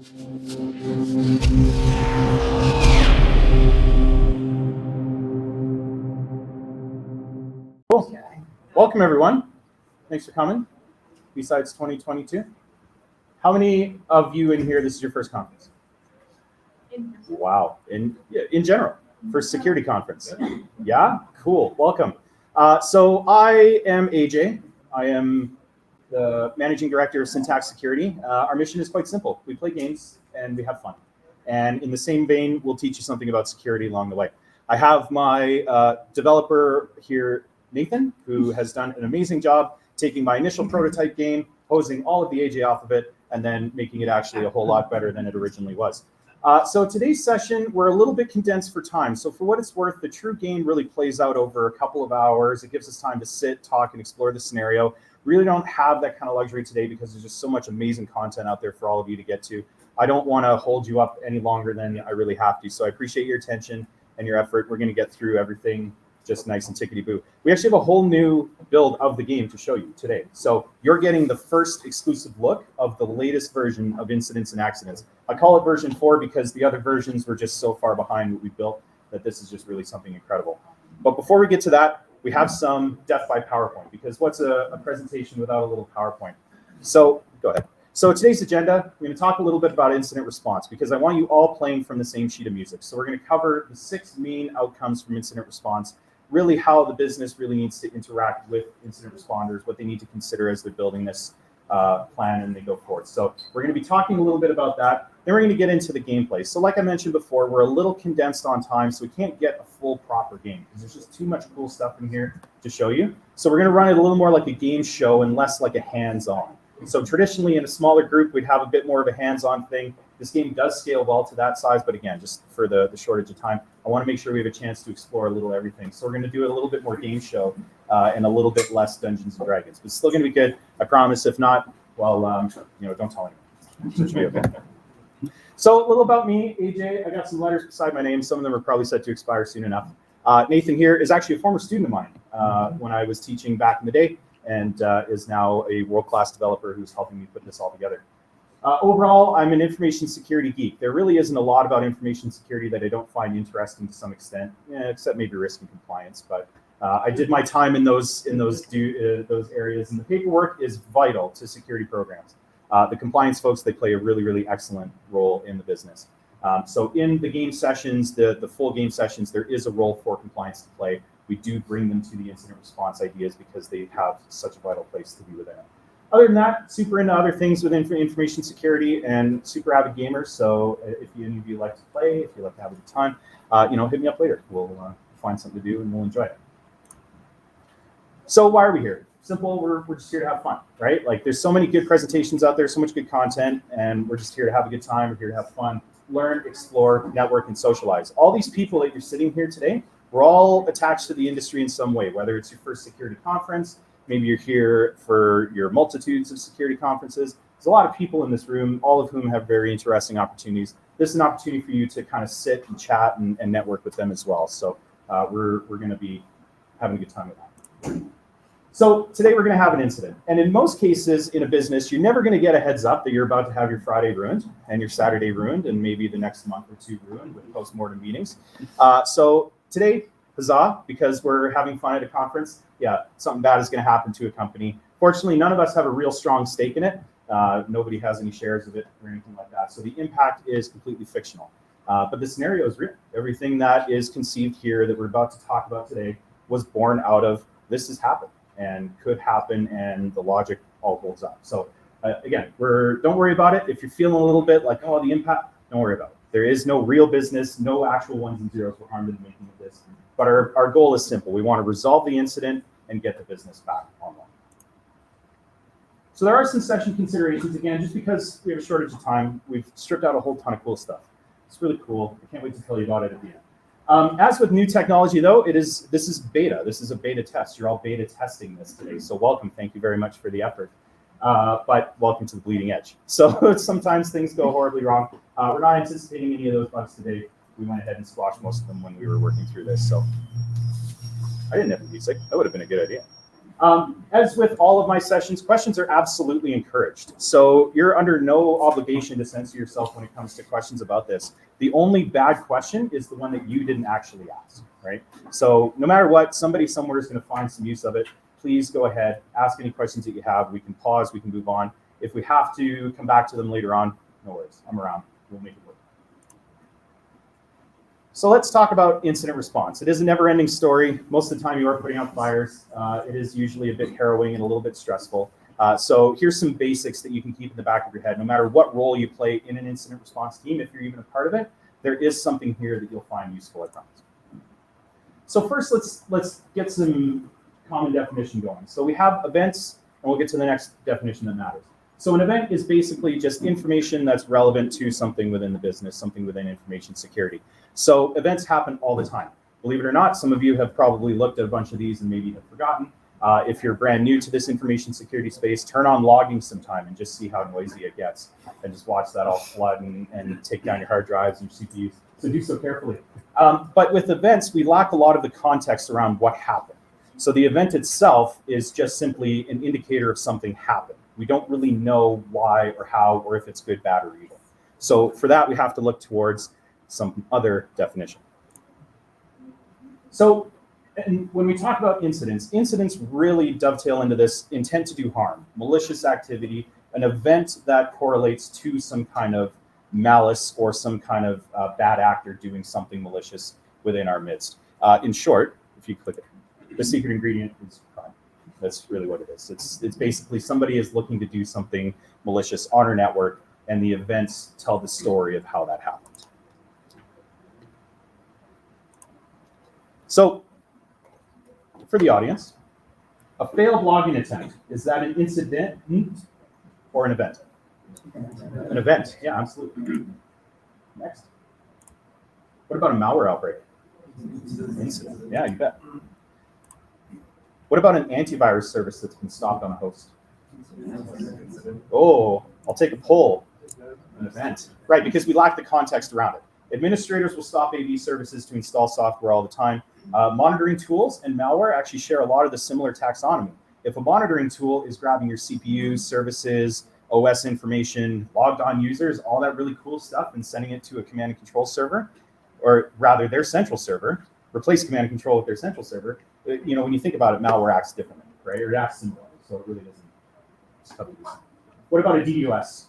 Cool. Welcome, everyone. Thanks for coming. Besides 2022. How many of you in here, this is your first conference? Wow. In general, first security conference. Yeah? Cool. Welcome. So I am AJ. I am the managing director of Syntax Security. Our mission is quite simple. We play games and we have fun. And in the same vein, we'll teach you something about security along the way. I have my developer here, Nathan, who has done an amazing job taking my initial prototype game, posing all of the AJ off of it, and then making it actually a whole lot better than it originally was. So today's session, we're a little bit condensed for time. So for what it's worth, the true game really plays out over a couple of hours. It gives us time to sit, talk, and explore the scenario. Really don't have that kind of luxury today because there's just so much amazing content out there for all of you to get to. I don't want to hold you up any longer than I really have to. So I appreciate your attention and your effort. We're going to get through everything just nice and tickety-boo. We actually have a whole new build of the game to show you today. So you're getting the first exclusive look of the latest version of Incidents and Accidents. I call it version 4 because the other versions were just so far behind what we built that this is just really something incredible. But before we get to that, we have some death by PowerPoint, because what's a presentation without a little PowerPoint? So go ahead. So today's agenda, we're going to talk a little bit about incident response, because I want you all playing from the same sheet of music. So we're going to cover the 6 main outcomes from incident response, really how the business really needs to interact with incident responders, what they need to consider as they're building this plan and they go forward. So we're going to be talking a little bit about that. Then we're going to get into the gameplay. So like I mentioned before, we're a little condensed on time, so we can't get a full proper game because there's just too much cool stuff in here to show you. So we're going to run it a little more like a game show and less like a hands-on. So traditionally in a smaller group, we'd have a bit more of a hands-on thing. This game does scale well to that size, but again, just for the shortage of time, I want to make sure we have a chance to explore a little everything. So we're going to do it a little bit more game show and a little bit less Dungeons and Dragons. But it's still going to be good, I promise. If not, well, don't tell anyone. So it should be okay. So a little about me, AJ. I got some letters beside my name. Some of them are probably set to expire soon enough. Nathan here is actually a former student of mine when I was teaching back in the day, and is now a world-class developer who's helping me put this all together. Overall, I'm an information security geek. There really isn't a lot about information security that I don't find interesting to some extent, except maybe risk and compliance. But I did my time in those areas, and the paperwork is vital to security programs. The compliance folks, they play a really, really excellent role in the business. So in the game sessions, the full game sessions, there is a role for compliance to play. We do bring them to the incident response ideas because they have such a vital place to be within it. Other than that, super into other things within information security and super avid gamers. So if any of you like to play, if you like to have a good time, hit me up later. We'll find something to do and we'll enjoy it. So why are we here? Simple, we're just here to have fun, right? Like there's so many good presentations out there, so much good content, and we're just here to have a good time. We're here to have fun, learn, explore, network, and socialize. All these people that you're sitting here today, we're all attached to the industry in some way, whether it's your first security conference, maybe you're here for your multitudes of security conferences. There's a lot of people in this room, all of whom have very interesting opportunities. This is an opportunity for you to kind of sit and chat and network with them as well. So we're going to be having a good time with that. So today we're going to have an incident. And in most cases in a business, you're never going to get a heads up that you're about to have your Friday ruined and your Saturday ruined and maybe the next month or two ruined with post-mortem meetings. So today, huzzah, because we're having fun at a conference. Yeah, something bad is going to happen to a company. Fortunately, none of us have a real strong stake in it. Nobody has any shares of it or anything like that. So the impact is completely fictional. But the scenario is real. Everything that is conceived here that we're about to talk about today was born out of this has happened and could happen, and the logic all holds up. So again, don't worry about it. If you're feeling a little bit like, oh, the impact, don't worry about it. There is no real business, no actual ones and zeros were harmed in the making of this. But our goal is simple. We want to resolve the incident and get the business back online. So there are some session considerations. Again, just because we have a shortage of time, we've stripped out a whole ton of cool stuff. It's really cool. I can't wait to tell you about it at the end. As with new technology, though, this is beta. This is a beta test. You're all beta testing this today. So welcome. Thank you very much for the effort. But welcome to the bleeding edge. So sometimes things go horribly wrong. We're not anticipating any of those bugs today. We went ahead and squashed most of them when we were working through this. So I didn't have the music. That would have been a good idea. As with all of my sessions, questions are absolutely encouraged. So you're under no obligation to censor yourself when it comes to questions about this. The only bad question is the one that you didn't actually ask, right? So no matter what, somebody somewhere is going to find some use of it. Please go ahead, ask any questions that you have. We can pause, we can move on. If we have to come back to them later on, no worries, I'm around, we'll make it work. So let's talk about incident response. It is a never-ending story. Most of the time you are putting out fires. It is usually a bit harrowing and a little bit stressful. So here's some basics that you can keep in the back of your head. No matter what role you play in an incident response team, if you're even a part of it, there is something here that you'll find useful, I promise. So first, let's get some common definition going. So we have events, and we'll get to the next definition that matters. So an event is basically just information that's relevant to something within the business, something within information security. So events happen all the time. Believe it or not, some of you have probably looked at a bunch of these and maybe have forgotten. If you're brand new to this information security space, turn on logging sometime and just see how noisy it gets. And just watch that all flood and take down your hard drives and your CPUs. So do so carefully. But with events, we lack a lot of the context around what happened. So the event itself is just simply an indicator of something happened. We don't really know why or how or if it's good, bad, or evil. So for that, we have to look towards some other definition. So and when we talk about incidents, incidents really dovetail into this intent to do harm, malicious activity, an event that correlates to some kind of malice or some kind of bad actor doing something malicious within our midst. In short, if you click it, the secret ingredient is crime. That's really what it is. It's basically somebody is looking to do something malicious on our network, and the events tell the story of how that happened. So for the audience, a failed login attempt, is that an incident or an event? An event, yeah, absolutely. Next. What about a malware outbreak? Incident, yeah, you bet. What about an antivirus service that's been stopped on a host? Oh, I'll take a poll. An event, right, because we lack the context around it. Administrators will stop AV services to install software all the time. Monitoring tools and malware actually share a lot of the similar taxonomy. If a monitoring tool is grabbing your CPUs, services, OS information, logged on users, all that really cool stuff, and sending it to a command and control server, or rather their central server, replace command and control with their central server, you know, when you think about it, malware acts differently, right? Or it acts similarly, so it really doesn't. What about a DDoS?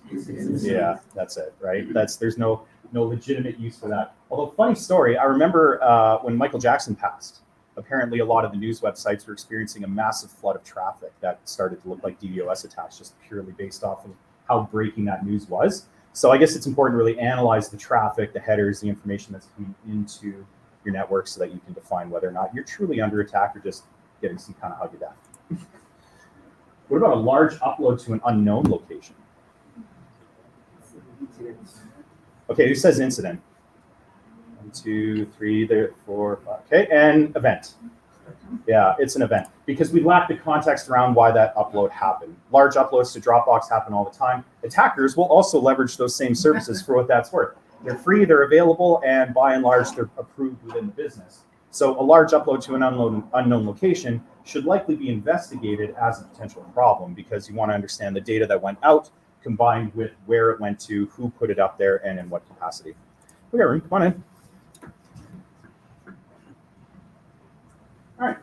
Yeah, that's it, right? There's no legitimate use for that. Although, funny story, I remember when Michael Jackson passed, apparently a lot of the news websites were experiencing a massive flood of traffic that started to look like DDoS attacks, just purely based off of how breaking that news was. So I guess it's important to really analyze the traffic, the headers, the information that's coming into your network so that you can define whether or not you're truly under attack or just getting some kind of hug of death. What about a large upload to an unknown location? Okay, who says incident? 1, 2, 3, there, 4, 5. Okay, and event. Yeah, it's an event because we lack the context around why that upload happened. Large uploads to Dropbox happen all the time. Attackers will also leverage those same services for what that's worth. They're free, they're available, and by and large, they're approved within the business. So a large upload to an unknown location should likely be investigated as a potential problem because you want to understand the data that went out combined with where it went to, who put it up there, and in what capacity. We got room, come on in. All right,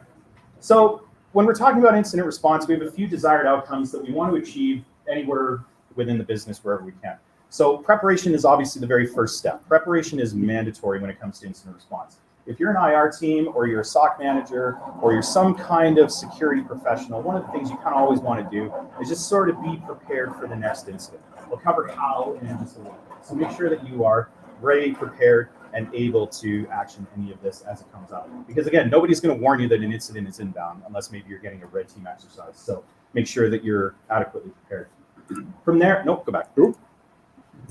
so when we're talking about incident response, we have a few desired outcomes that we want to achieve anywhere within the business, wherever we can. So preparation is obviously the very first step. Preparation is mandatory when it comes to incident response. If you're an IR team or you're a SOC manager or you're some kind of security professional, one of the things you kind of always want to do is just sort of be prepared for the next incident. We'll cover how in just a little bit. So make sure that you are ready, prepared, and able to action any of this as it comes up. Because again, nobody's going to warn you that an incident is inbound unless maybe you're getting a red team exercise. So make sure that you're adequately prepared. From there, nope, go back.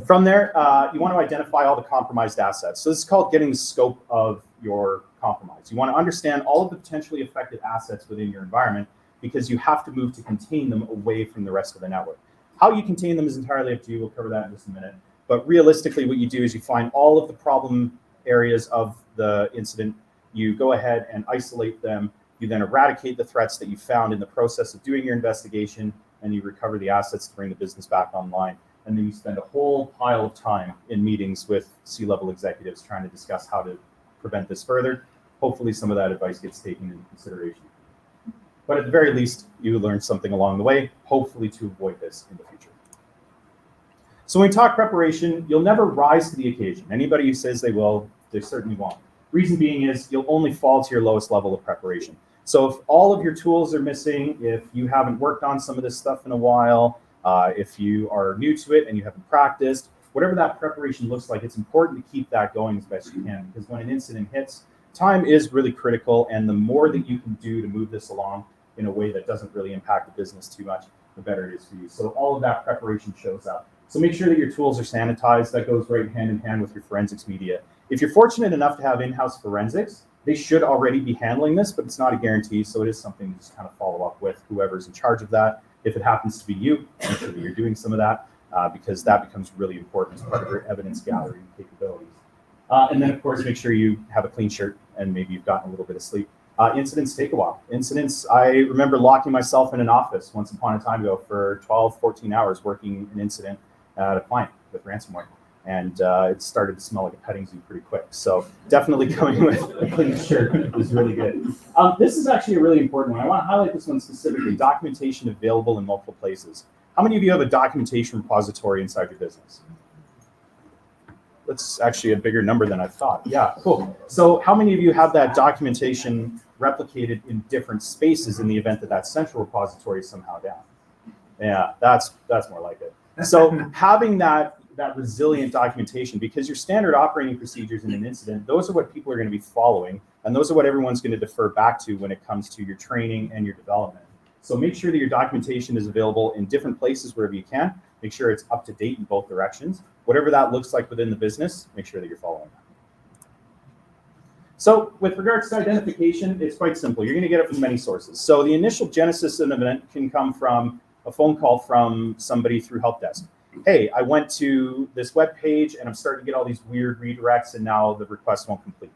From there, you want to identify all the compromised assets. So this is called getting the scope of your compromise. You want to understand all of the potentially affected assets within your environment because you have to move to contain them away from the rest of the network. How you contain them is entirely up to you. We'll cover that in just a minute. But realistically, what you do is you find all of the problem areas of the incident. You go ahead and isolate them, You then eradicate the threats that you found in the process of doing your investigation, and you recover the assets to bring the business back online. And then you spend a whole pile of time in meetings with C-level executives trying to discuss how to prevent this further. Hopefully some of that advice gets taken into consideration. But at the very least, you learn something along the way, hopefully to avoid this in the future. So when we talk preparation, you'll never rise to the occasion. Anybody who says they will, they certainly won't. Reason being is you'll only fall to your lowest level of preparation. So if all of your tools are missing, if you haven't worked on some of this stuff in a while, if you are new to it and you haven't practiced, whatever that preparation looks like, it's important to keep that going as best you can, because when an incident hits, time is really critical, and the more that you can do to move this along in a way that doesn't really impact the business too much, the better it is for you. So all of that preparation shows up. So make sure that your tools are sanitized. That goes right hand in hand with your forensics media. If you're fortunate enough to have in-house forensics, they should already be handling this, but it's not a guarantee, so it is something to just kind of follow up with whoever's in charge of that. If it happens to be you, make sure that you're doing some of that, because that becomes really important as part of your evidence gathering capabilities. And then, of course, make sure you have a clean shirt and maybe you've gotten a little bit of sleep. Incidents take a while. Incidents, I remember locking myself in an office once upon a time ago for 12, 14 hours working an incident at a client with ransomware. And it started to smell like a petting zoo pretty quick. So definitely coming with a clean shirt was really good. This is actually a really important one. I want to highlight this one specifically, documentation available in multiple places. How many of you have a documentation repository inside your business? That's actually a bigger number than I thought. Yeah, cool. So how many of you have that documentation replicated in different spaces in the event that that central repository is somehow down? Yeah, that's more like it. So having that resilient documentation, because your standard operating procedures in an incident, those are what people are going to be following, and those are what everyone's going to defer back to when it comes to your training and your development. So make sure that your documentation is available in different places wherever you can. Make sure it's up to date in both directions. Whatever that looks like within the business, make sure that you're following that. So with regards to identification, it's quite simple. You're going to get it from many sources. So the initial genesis of an event can come from a phone call from somebody through help desk. Hey, I went to this web page and I'm starting to get all these weird redirects and now the request won't complete.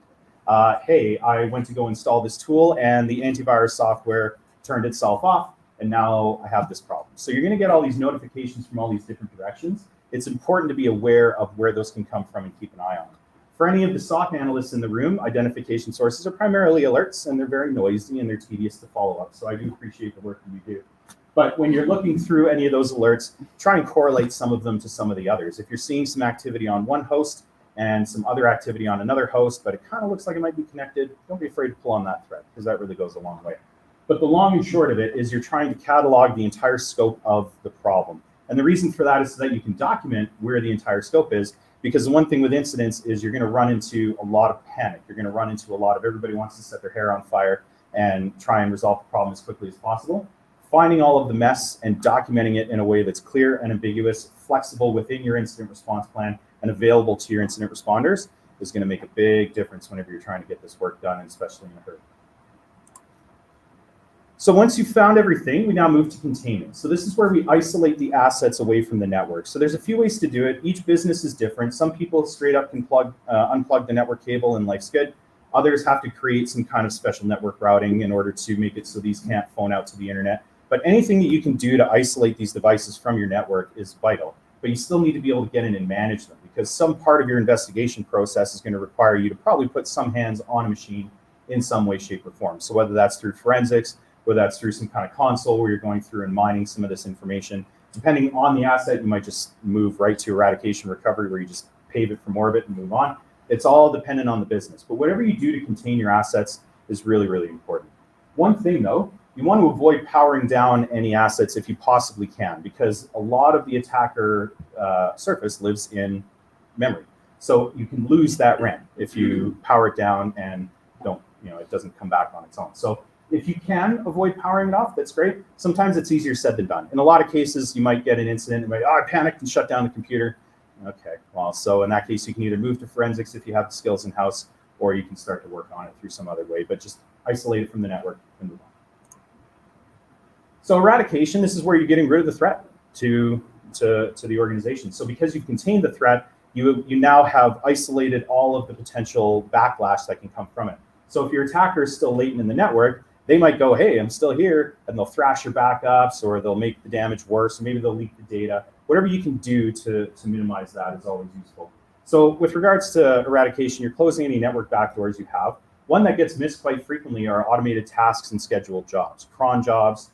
Hey, I went to go install this tool and the antivirus software turned itself off and now I have this problem. So you're going to get all these notifications from all these different directions. It's important to be aware of where those can come from and keep an eye on them. For any of the SOC analysts in the room, identification sources are primarily alerts and they're very noisy and they're tedious to follow up. So I do appreciate the work that you do. But when you're looking through any of those alerts, try and correlate some of them to some of the others. If you're seeing some activity on one host and some other activity on another host, but it kind of looks like it might be connected, don't be afraid to pull on that thread, because that really goes a long way. But the long and short of it is you're trying to catalog the entire scope of the problem. And the reason for that is so that you can document where the entire scope is, because the one thing with incidents is you're going to run into a lot of panic. You're going to run into a lot of everybody wants to set their hair on fire and try and resolve the problem as quickly as possible. Finding all of the mess and documenting it in a way that's clear and ambiguous, flexible within your incident response plan, and available to your incident responders is going to make a big difference whenever you're trying to get this work done, and especially in a hurry. So once you've found everything, we now move to containment. So this is where we isolate the assets away from the network. So there's a few ways to do it. Each business is different. Some people straight up can unplug the network cable and life's good. Others have to create some kind of special network routing in order to make it so these can't phone out to the internet. But anything that you can do to isolate these devices from your network is vital. But you still need to be able to get in and manage them, because some part of your investigation process is going to require you to probably put some hands on a machine in some way, shape, or form. So whether that's through forensics, whether that's through some kind of console where you're going through and mining some of this information, depending on the asset, you might just move right to eradication recovery where you just pave it for more of it and move on. It's all dependent on the business. But whatever you do to contain your assets is really, really important. One thing though, you want to avoid powering down any assets if you possibly can, because a lot of the attacker surface lives in memory. So you can lose that RAM if you power it down and it doesn't come back on its own. So if you can avoid powering it off, that's great. Sometimes it's easier said than done. In a lot of cases, you might get an incident and I panicked and shut down the computer. Okay, well, so in that case, you can either move to forensics if you have the skills in-house, or you can start to work on it through some other way, but just isolate it from the network and move on. So eradication, this is where you're getting rid of the threat to the organization. So because you've contained the threat, you now have isolated all of the potential backlash that can come from it. So if your attacker is still latent in the network, They might go, hey, I'm still here, and they'll thrash your backups, or they'll make the damage worse, or maybe they'll leak the data. Whatever you can do to minimize that is always useful. So with regards to eradication, you're closing any network backdoors you have. One that gets missed quite frequently are automated tasks and scheduled jobs, cron jobs,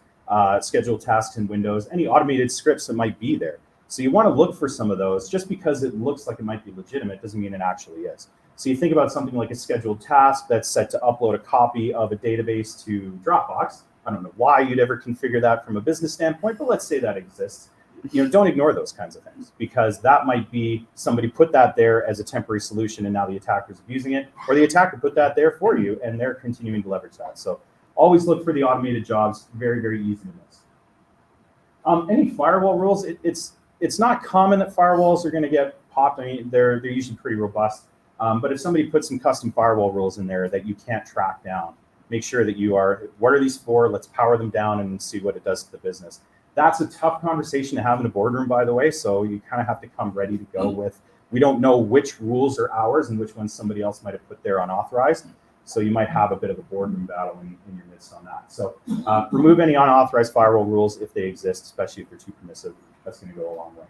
scheduled tasks in Windows, any automated scripts that might be there. So you want to look for some of those. Just because it looks like it might be legitimate doesn't mean it actually is. So you think about something like a scheduled task that's set to upload a copy of a database to Dropbox. I don't know why you'd ever configure that from a business standpoint, but let's say that exists. Don't ignore those kinds of things, because that might be somebody put that there as a temporary solution and now the attacker's abusing it, or the attacker put that there for you and they're continuing to leverage that. So always look for the automated jobs. Very, very easy to miss. Any firewall rules, it's not common that firewalls are going to get popped. I mean, they're usually pretty robust. But if somebody puts some custom firewall rules in there that you can't track down, make sure that what are these for? Let's power them down and see what it does to the business. That's a tough conversation to have in a boardroom, by the way. So you kind of have to come ready to go with, we don't know which rules are ours and which ones somebody else might have put there unauthorized. So you might have a bit of a boardroom battle in your midst on that. So remove any unauthorized firewall rules if they exist, especially if they're too permissive. That's going to go a long way.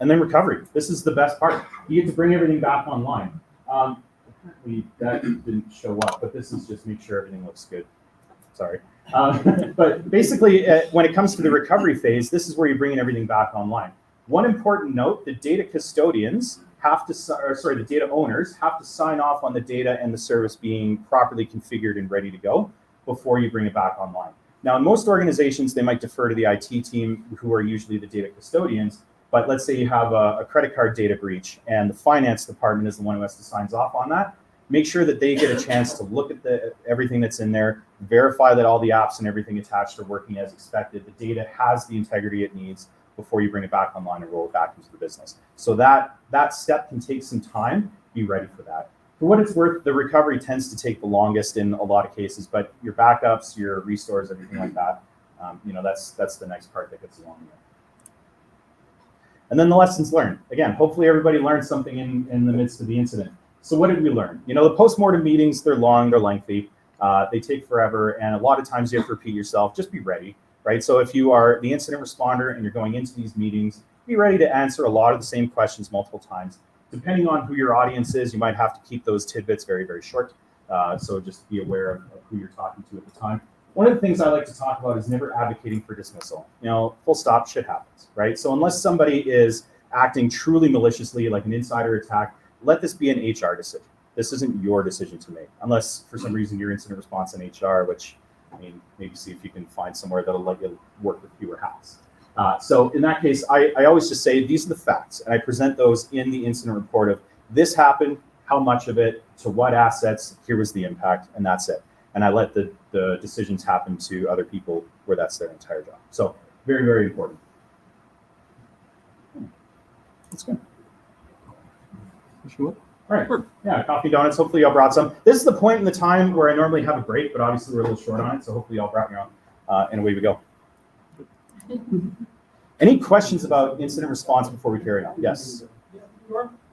And then recovery. This is the best part. You get to bring everything back online. Apparently that didn't show up, but this is just make sure everything looks good. Sorry. But basically, when it comes to the recovery phase, this is where you're bringing everything back online. One important note, the data custodians have to, the data owners have to sign off on the data and the service being properly configured and ready to go before you bring it back online. Now, in most organizations, they might defer to the IT team, who are usually the data custodians. But let's say you have a credit card data breach and the finance department is the one who has to sign off on that. Make sure that they get a chance to look at everything that's in there, verify that all the apps and everything attached are working as expected. The data has the integrity it needs before you bring it back online and roll it back into the business. So that step can take some time. Be ready for that. For what it's worth, the recovery tends to take the longest in a lot of cases, but your backups, your restores, everything like that, that's the next part that gets along there. And then the lessons learned. Again, hopefully everybody learned something in the midst of the incident. So what did we learn? The post-mortem meetings, they're long, they're lengthy, they take forever, and a lot of times you have to repeat yourself. Just be ready, right? So if you are the incident responder and you're going into these meetings, be ready to answer a lot of the same questions multiple times. Depending on who your audience is, you might have to keep those tidbits very, very short. So just be aware of who you're talking to at the time. One of the things I like to talk about is never advocating for dismissal. Full stop, shit happens, right? So unless somebody is acting truly maliciously, like an insider attack, let this be an HR decision. This isn't your decision to make, unless for some reason you're incident response in HR, which, maybe see if you can find somewhere that'll let you work with fewer hats. So in that case, I always just say, these are the facts, and I present those in the incident report of this happened, how much of it, to what assets, here was the impact, and that's it. And I let the decisions happen to other people where that's their entire job. So very, very important. That's good. All right. Yeah, coffee, donuts. Hopefully y'all brought some. This is the point in the time where I normally have a break, but obviously we're a little short on it. So hopefully y'all brought your own, and away we go. Any questions about incident response before we carry on? Yes.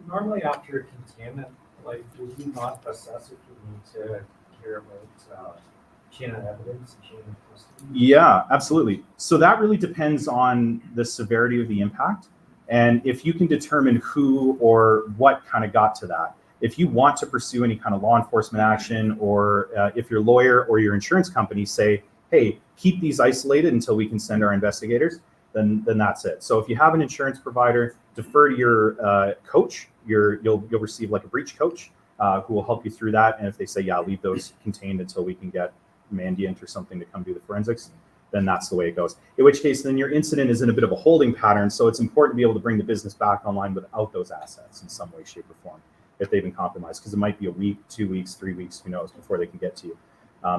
Normally after a containment, would you not assess if you need to care about chain of evidence, chain of custody? Yeah, absolutely. So that really depends on the severity of the impact. And if you can determine who or what kind of got to that. If you want to pursue any kind of law enforcement action, or if your lawyer or your insurance company say, hey, keep these isolated until we can send our investigators, then that's it. So if you have an insurance provider, defer to your coach. You'll receive like a breach coach who will help you through that. And if they say, yeah, leave those contained until we can get Mandiant or something to come do the forensics, then that's the way it goes. In which case, then your incident is in a bit of a holding pattern. So it's important to be able to bring the business back online without those assets in some way, shape, or form if they've been compromised, because it might be a week, 2 weeks, 3 weeks, who knows, before they can get to you.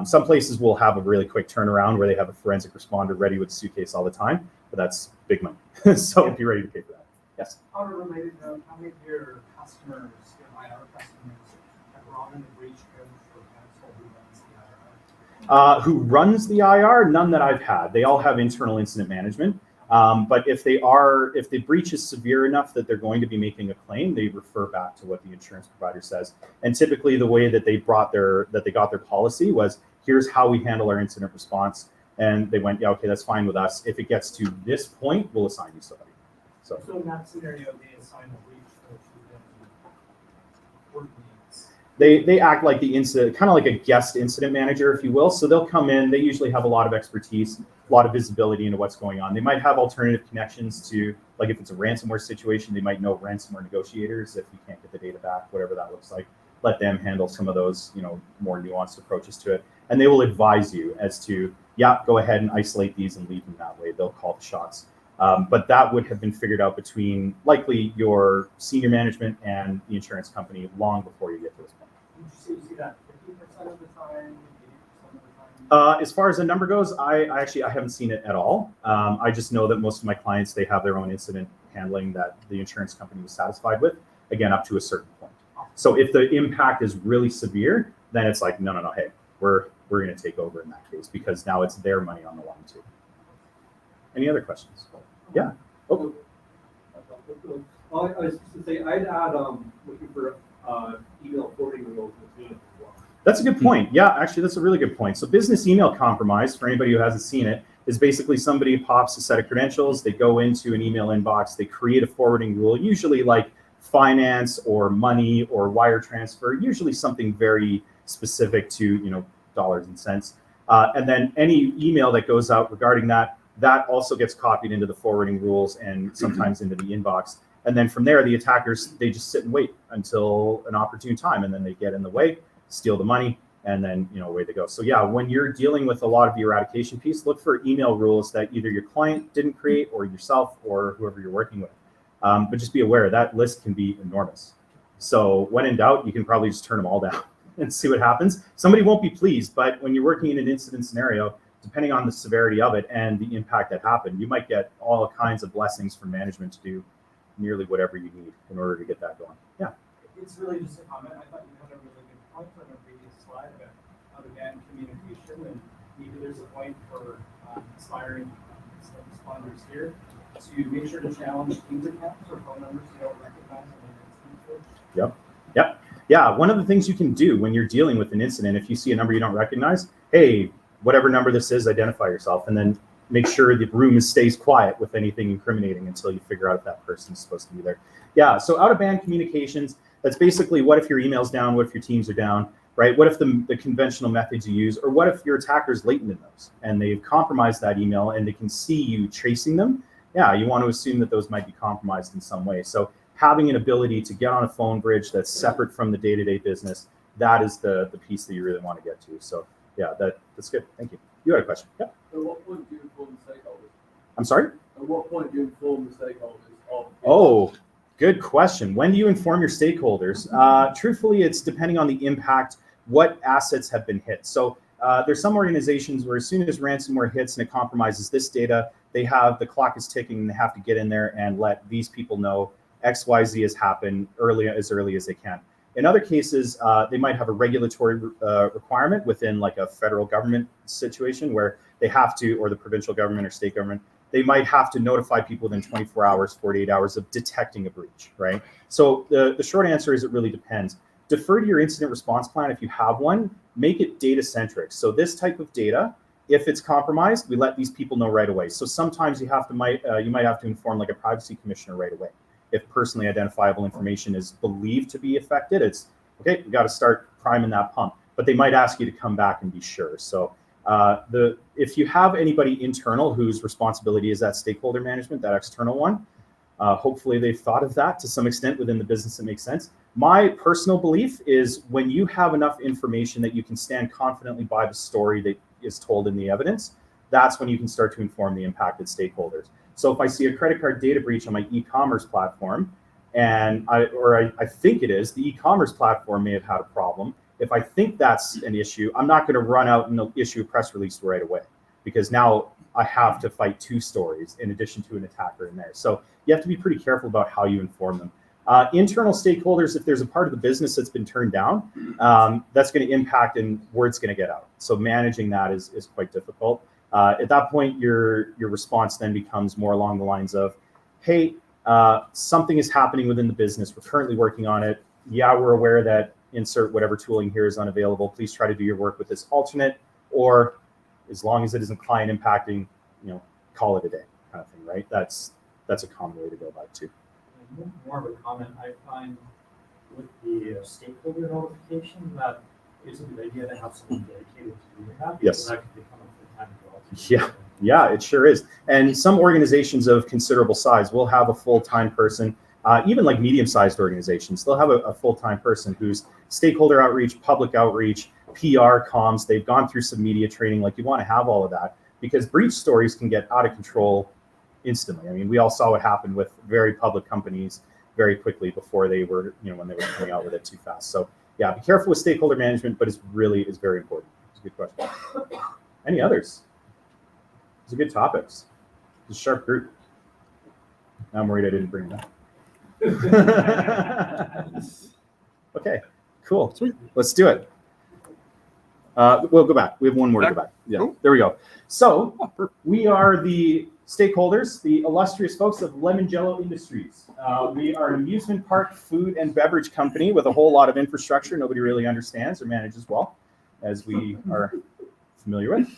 Some places will have a really quick turnaround where they have a forensic responder ready with a suitcase all the time, but that's big money. So be ready to pay for that. Yes? On a related note, how many of your customers, your IR customers, have brought in a breach code for counsel who runs the IR? Who runs the IR? None that I've had. They all have internal incident management. But if the breach is severe enough that they're going to be making a claim, they refer back to what the insurance provider says. And typically the way that they got their policy was, here's how we handle our incident response. And they went, yeah, okay, that's fine with us. If it gets to this point, we'll assign you somebody. So in that scenario, they assign a breach coach who then they act like the incident, kind of like a guest incident manager, if you will. So they'll come in, they usually have a lot of expertise, a lot of visibility into what's going on. They might have alternative connections to, like if it's a ransomware situation, they might know ransomware negotiators if you can't get the data back, whatever that looks like. Let them handle some of those, more nuanced approaches to it. And they will advise you as to, yeah, go ahead and isolate these and leave them that way. They'll call the shots. But that would have been figured out between likely your senior management and the insurance company long before you get to this point. Would you see that 50% of the time, 80% of the time? As far as the number goes, I haven't seen it at all. I just know that most of my clients, they have their own incident handling that the insurance company was satisfied with, again, up to a certain point. So if the impact is really severe, then it's like, no, hey, we're going to take over in that case, because now it's their money on the line too. Any other questions? Yeah. Oh. Well, I was just to say, I'd add looking for email forwarding rules in the team as well. That's a good point. Yeah, actually, that's a really good point. So business email compromise, for anybody who hasn't seen it, is basically somebody pops a set of credentials, they go into an email inbox, they create a forwarding rule, usually like finance or money or wire transfer, usually something very specific to, dollars and cents. And then any email that goes out regarding that also gets copied into the forwarding rules and sometimes into the inbox. And then from there, the attackers, they just sit and wait until an opportune time, and then they get in the way, steal the money, and then, away they go. So yeah, when you're dealing with a lot of the eradication piece, look for email rules that either your client didn't create or yourself or whoever you're working with. But just be aware that list can be enormous. So when in doubt, you can probably just turn them all down and see what happens. Somebody won't be pleased, but when you're working in an incident scenario, depending on the severity of it and the impact that happened, you might get all kinds of blessings from management to do nearly whatever you need in order to get that going. Yeah. It's really just a comment. I thought you had a really good point on a previous slide about how to ban communication, and maybe there's a point for aspiring responders here to make sure to challenge Teams accounts or phone numbers you don't recognize in an instance. Yep. Yeah, one of the things you can do when you're dealing with an incident, if you see a number you don't recognize, hey, whatever number this is, identify yourself, and then make sure the room stays quiet with anything incriminating until you figure out if that person is supposed to be there. Yeah, so out-of-band communications, that's basically what if your email's down, what if your Teams are down, right? What if the conventional methods you use, or what if your attacker's latent in those and they've compromised that email and they can see you tracing them? Yeah, you want to assume that those might be compromised in some way. So having an ability to get on a phone bridge that's separate from the day-to-day business, that is the piece that you really want to get to. So yeah, that's good. Thank you. You had a question? Yeah. At what point do you inform the stakeholders? I'm sorry? At what point do you inform the stakeholders? Oh, good question. When do you inform your stakeholders? Truthfully, it's depending on the impact, what assets have been hit. So there's some organizations where as soon as ransomware hits and it compromises this data, the clock is ticking and they have to get in there and let these people know XYZ has happened as early as they can. In other cases, they might have a regulatory requirement within like a federal government situation where they have to, or the provincial government or state government, they might have to notify people within 24 hours, 48 hours of detecting a breach, right? So the short answer is it really depends. Defer to your incident response plan if you have one, make it data centric. So this type of data, if it's compromised, we let these people know right away. So sometimes you might have to inform like a privacy commissioner right away. If personally identifiable information is believed to be affected, it's okay, we got to start priming that pump. But they might ask you to come back and be sure. So if you have anybody internal whose responsibility is that stakeholder management, that external one, hopefully they've thought of that to some extent within the business that makes sense. My personal belief is when you have enough information that you can stand confidently by the story that is told in the evidence, that's when you can start to inform the impacted stakeholders. So if I see a credit card data breach on my e-commerce platform, and I think it is, the e-commerce platform may have had a problem. If I think that's an issue, I'm not going to run out and issue a press release right away, because now I have to fight two stories in addition to an attacker in there. So you have to be pretty careful about how you inform them. Internal stakeholders, if there's a part of the business that's been turned down, that's going to impact and word's going to get out. So managing that is quite difficult. At that point, your response then becomes more along the lines of, hey, something is happening within the business. We're currently working on it. Yeah, we're aware that insert whatever tooling here is unavailable. Please try to do your work with this alternate, or as long as it isn't client impacting, call it a day kind of thing, right? That's a common way to go about it too. More of a comment, I find with the stakeholder notification that it's a good idea to have someone dedicated to doing that. Yes. That could become a full-time job. Yeah, it sure is. And some organizations of considerable size will have a full-time person, even like medium-sized organizations, they'll have a full-time person who's stakeholder outreach, public outreach, PR, comms. They've gone through some media training. Like, you want to have all of that, because breach stories can get out of control instantly. I mean, we all saw what happened with very public companies very quickly before they were, when they were coming out with it too fast. So yeah, be careful with stakeholder management, but it's very important. It's a good question. Any others? These are good topics. It's a sharp group. Now I'm worried I didn't bring that. Okay, cool. Sweet. Let's do it. We'll go back. We have one more to go back. Yeah, there we go. So we are the stakeholders, the illustrious folks of Lemon Jello Industries. We are an amusement park, food and beverage company with a whole lot of infrastructure nobody really understands or manages well, as we are familiar with.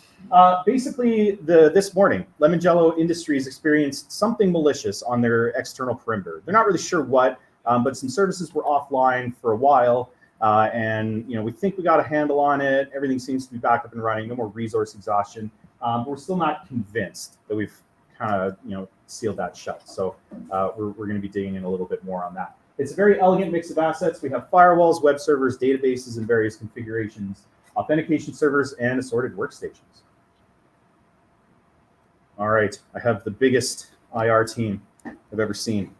Basically, this morning, Lemon Jello Industries experienced something malicious on their external perimeter. They're not really sure what, but some services were offline for a while. And we think we got a handle on it. Everything seems to be back up and running. No more resource exhaustion. But we're still not convinced that we've kind of sealed that shut. So we're going to be digging in a little bit more on that. It's a very elegant mix of assets. We have firewalls, web servers, databases in various configurations, authentication servers, and assorted workstations. All right, I have the biggest IR team I've ever seen.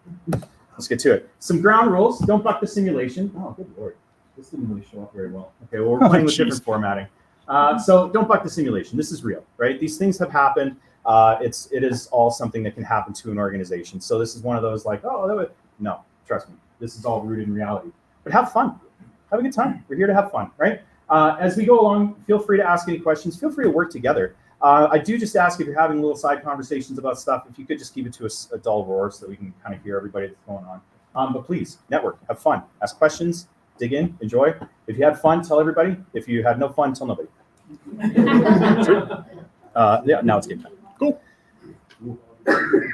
Let's get to it. Some ground rules. Don't buck the simulation. Oh, good Lord. This didn't really show up very well. Okay, well, we're playing with different formatting. So don't buck the simulation. This is real, right? These things have happened. It is all something that can happen to an organization. So this is one of those like, no, trust me. This is all rooted in reality. But have fun. Have a good time. We're here to have fun, right? As we go along, feel free to ask any questions. Feel free to work together. I do just ask, if you're having little side conversations about stuff, if you could just keep it to a dull roar so that we can kind of hear everybody that's going on. But please, network, have fun, ask questions, dig in, enjoy. If you had fun, tell everybody. If you had no fun, tell nobody. Yeah, now it's game time. Cool.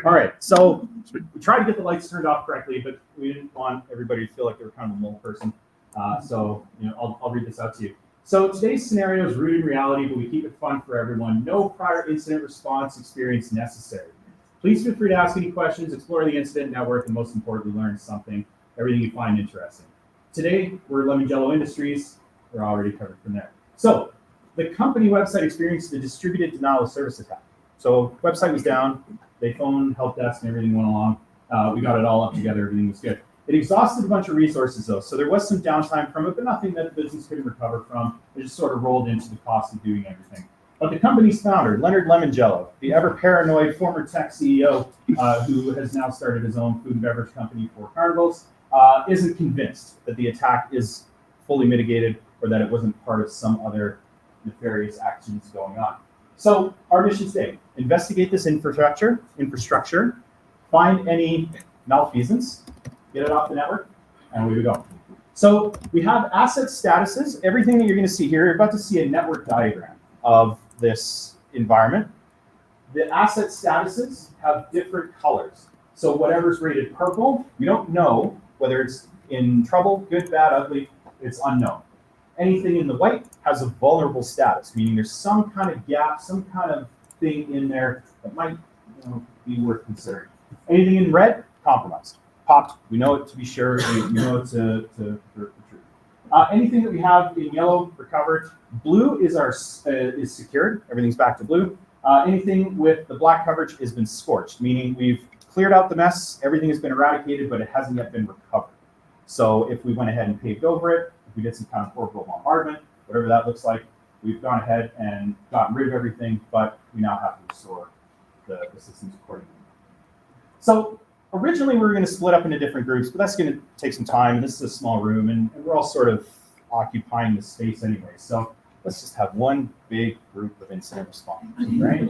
All right, so we tried to get the lights turned off correctly, but we didn't want everybody to feel like they were kind of a mole person. So I'll read this out to you. So today's scenario is rooted in reality, but we keep it fun for everyone. No prior incident response experience necessary. Please feel free to ask any questions, explore the incident network, and most importantly, learn something, everything you find interesting. Today, we're Lemon Jello Industries. We're already covered from there. So the company website experienced a distributed denial of service attack. So website was down, they phoned help desk and everything went along. We got it all up together, everything was good. It exhausted a bunch of resources though, so there was some downtime from it, but nothing that the business couldn't recover from. It just sort of rolled into the cost of doing everything. But the company's founder, Leonard Lemon Jello, the ever paranoid former tech CEO who has now started his own food and beverage company for carnivals, isn't convinced that the attack is fully mitigated or that it wasn't part of some other nefarious actions going on. So our mission today, investigate this infrastructure, find any malfeasance, get it off the network, and away we go. So we have asset statuses. Everything that you're going to see here, you're about to see a network diagram of this environment. The asset statuses have different colors. So whatever's rated purple, we don't know whether it's in trouble, good, bad, ugly, it's unknown. Anything in the white has a vulnerable status, meaning there's some kind of gap, some kind of thing in there that might be worth considering. Anything in red, compromised. Popped, we know it to be sure, we know it to the truth. Anything that we have in yellow, recovered. Blue is is secured, everything's back to blue. Anything with the black coverage has been scorched, meaning we've cleared out the mess, everything has been eradicated, but it hasn't yet been recovered. So if we went ahead and paved over it, if we did some kind of horrible bombardment, whatever that looks like, we've gone ahead and gotten rid of everything, but we now have to restore the systems accordingly. So originally we were going to split up into different groups, but that's going to take some time. This is a small room, and we're all sort of occupying the space anyway. So let's just have one big group of incident responders, right?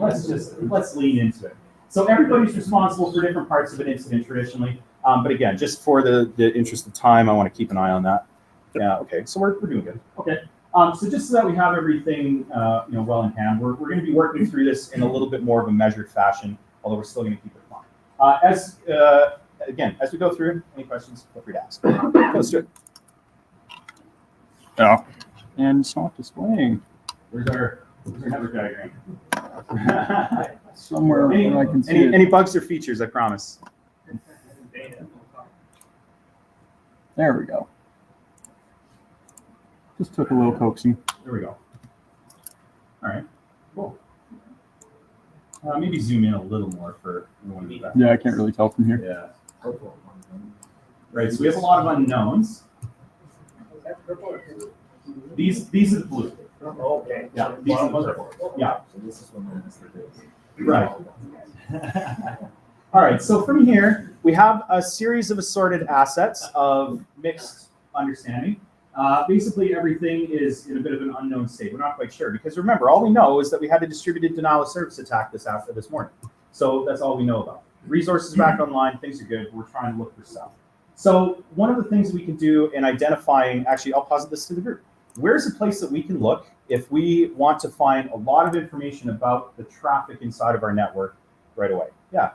Let's lean into it. So everybody's responsible for different parts of an incident traditionally. But again, just for the interest of time, I want to keep an eye on that. Yeah, okay, so we're doing good. Okay, so just so that we have everything well in hand, we're going to be working through this in a little bit more of a measured fashion, although we're still going to keep it fun. As we go through, any questions, feel free to ask. Let's do it. Yeah. And it's not displaying. Where's our network diagram? Somewhere where I can see it. Any bugs or features, I promise. There we go. Just took a little coaxing. There we go. All right, cool. Maybe zoom in a little more for everyone to Yeah, I can't really tell from here. Yeah. Right, so we have a lot of unknowns. These are the blue. Okay. Yeah, these are the purple. Yeah. So this is when that's the case. Right. All right, so from here, we have a series of assorted assets of mixed understanding. Basically, everything is in a bit of an unknown state. We're not quite sure because remember, all we know is that we had a distributed denial of service attack this morning. So that's all we know about. Resources back online, things are good. We're trying to look for stuff. So one of the things we can do in identifying, actually, I'll posit this to the group. Where's a place that we can look if we want to find a lot of information about the traffic inside of our network right away? Yeah.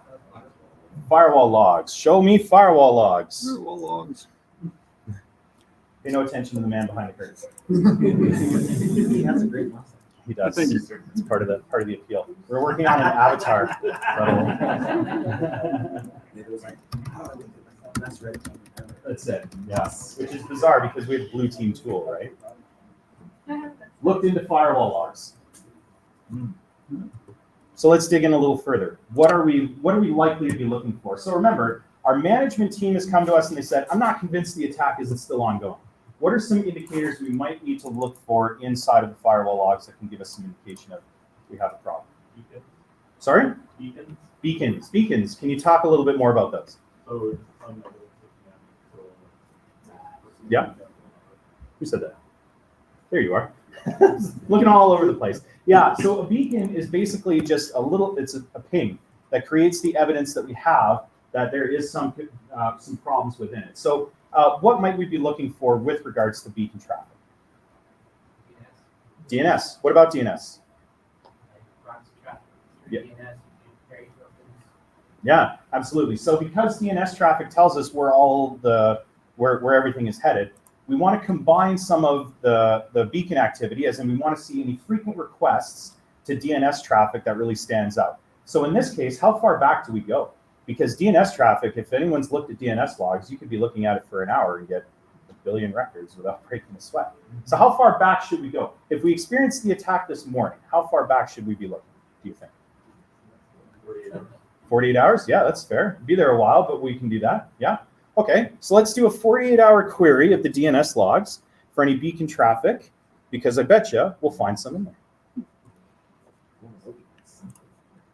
Firewall logs. Show me firewall logs. Firewall logs. Pay no attention to the man behind the curtain. He has a great mustache. He does. Thank you. It's part of the appeal. We're working on an avatar. That's right. That's it. Yeah. Which is bizarre because we have blue team tool, right? Looked into firewall logs. So let's dig in a little further. What are we likely to be looking for? So remember, our management team has come to us and they said, I'm not convinced the attack isn't still ongoing. What are some indicators we might need to look for inside of the firewall logs that can give us some indication of we have a problem? Beacons. Sorry? Beacons. Beacons. Can you talk a little bit more about those? So, Yeah. Who said that? There you are. Looking all over the place. Yeah, so a beacon is basically just it's a ping that creates the evidence that we have that there is some problems within it. So what might we be looking for with regards to beacon traffic? DNS. What about DNS? Yeah. Yeah, absolutely. So because DNS traffic tells us where where everything is headed, we want to combine some of the beacon activity, as in we want to see any frequent requests to DNS traffic that really stands out. So in this case, how far back do we go? Because DNS traffic, if anyone's looked at DNS logs, you could be looking at it for an hour and get a billion records without breaking a sweat. So how far back should we go? If we experienced the attack this morning, how far back should we be looking, do you think? 48 hours? Yeah, that's fair. Be there a while, but we can do that. Yeah. Okay, so let's do a 48-hour query of the DNS logs for any beacon traffic, because I bet you we'll find some in there.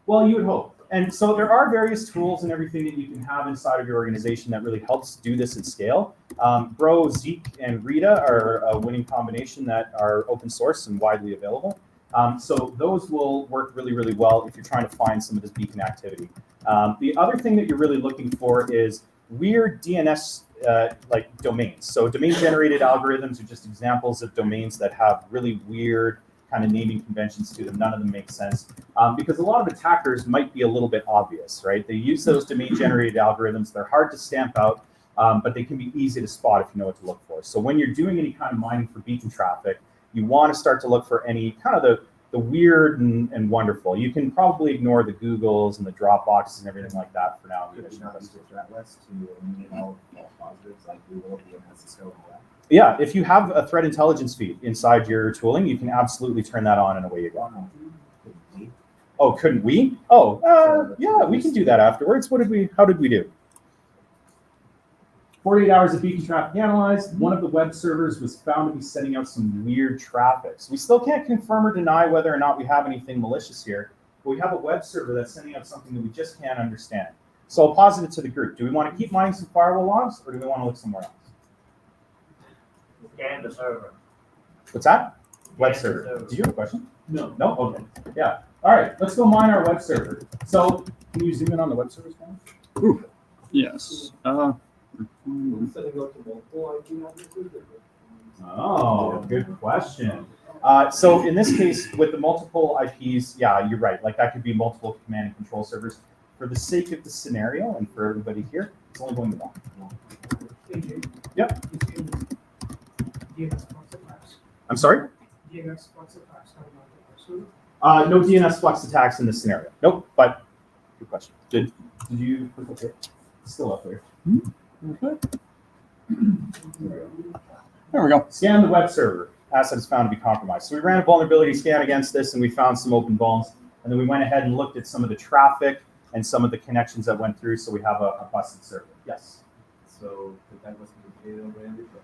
Well, you would hope. And so there are various tools and everything that you can have inside of your organization that really helps do this at scale. Bro, Zeke, and Rita are a winning combination that are open source and widely available. So those will work really, really well if you're trying to find some of this beacon activity. The other thing that you're really looking for is weird DNS like domains. So domain-generated algorithms are just examples of domains that have really weird kind of naming conventions to them. None of them make sense because a lot of attackers might be a little bit obvious, right? They use those domain-generated algorithms. They're hard to stamp out, but they can be easy to spot if you know what to look for. So when you're doing any kind of mining for beacon traffic, you want to start to look for any kind of the weird and wonderful. You can probably ignore the Googles and the Dropboxes and everything like that for now. Could we not use a threat list to eliminate all false positives like Google, DNS, Cisco, and all that? Yeah, if you have a threat intelligence feed inside your tooling, you can absolutely turn that on and away you go. Oh, couldn't we? Oh, yeah, we can do that afterwards. How did we do? 48 hours of beacon traffic analyzed. One of the web servers was found to be sending out some weird traffic. So we still can't confirm or deny whether or not we have anything malicious here, but we have a web server that's sending out something that we just can't understand. So I'll posit it to the group. Do we want to keep mining some firewall logs, or do we want to look somewhere else? Scan the server. What's that? Web server. Do you have a question? No. No? Okay. Yeah. All right. Let's go mine our web server. So can you zoom in on the web servers now? Yes. Setting up to multiple IP addresses. Oh, good question. So in this case, with the multiple IPs, yeah, you're right. Like that could be multiple command and control servers. For the sake of the scenario and for everybody here, it's only going to one. Yep. I'm sorry? DNS flux attacks coming onto our server. No DNS flux attacks in this scenario. Nope. But good question. Did you put it there? It's still up there. There we go. Scan the web server. Asset is found to be compromised. So we ran a vulnerability scan against this, and we found some open vulns. And then we went ahead and looked at some of the traffic and some of the connections that went through. So we have a busted server. Yes. So that was communicated over Android, but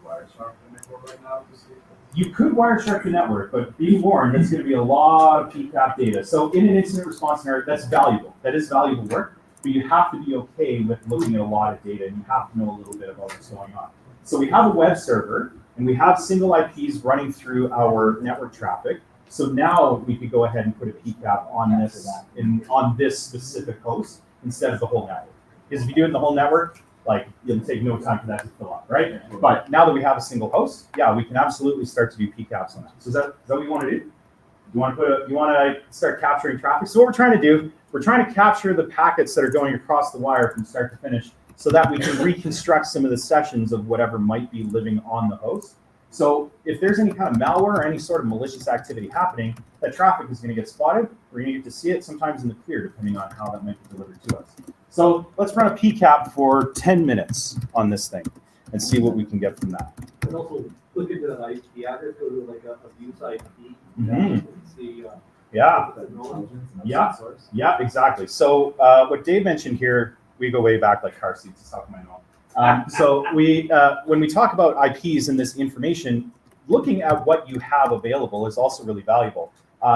Wireshark the network right now to see. You could Wireshark the network, but be warned, that's going to be a lot of PCAP data. So in an incident response scenario, that's valuable. That is valuable work, but you have to be okay with looking at a lot of data, and you have to know a little bit about what's going on. So we have a web server, and we have single IPs running through our network traffic. So now we could go ahead and put a PCAP on this specific host instead of the whole network. Because if you do it in the whole network, like it'll take no time for that to fill up, right? But now that we have a single host, yeah, we can absolutely start to do PCAPs on that. So is that what you want to do? You want to start capturing traffic? So what we're trying to do, we're trying to capture the packets that are going across the wire from start to finish, so that we can reconstruct some of the sessions of whatever might be living on the host. So if there's any kind of malware or any sort of malicious activity happening, that traffic is going to get spotted. We're going to get to see it sometimes in the clear, depending on how that might be delivered to us. So let's run a PCAP for 10 minutes on this thing and see what we can get from that. And also look into the IP address, go to like a abuse IP. Mhm. See. Yeah. Yeah. Yeah, exactly. So what Dave mentioned here, we go way back like car seats, it's off my nose. So when we talk about IPs and this information, looking at what you have available is also really valuable.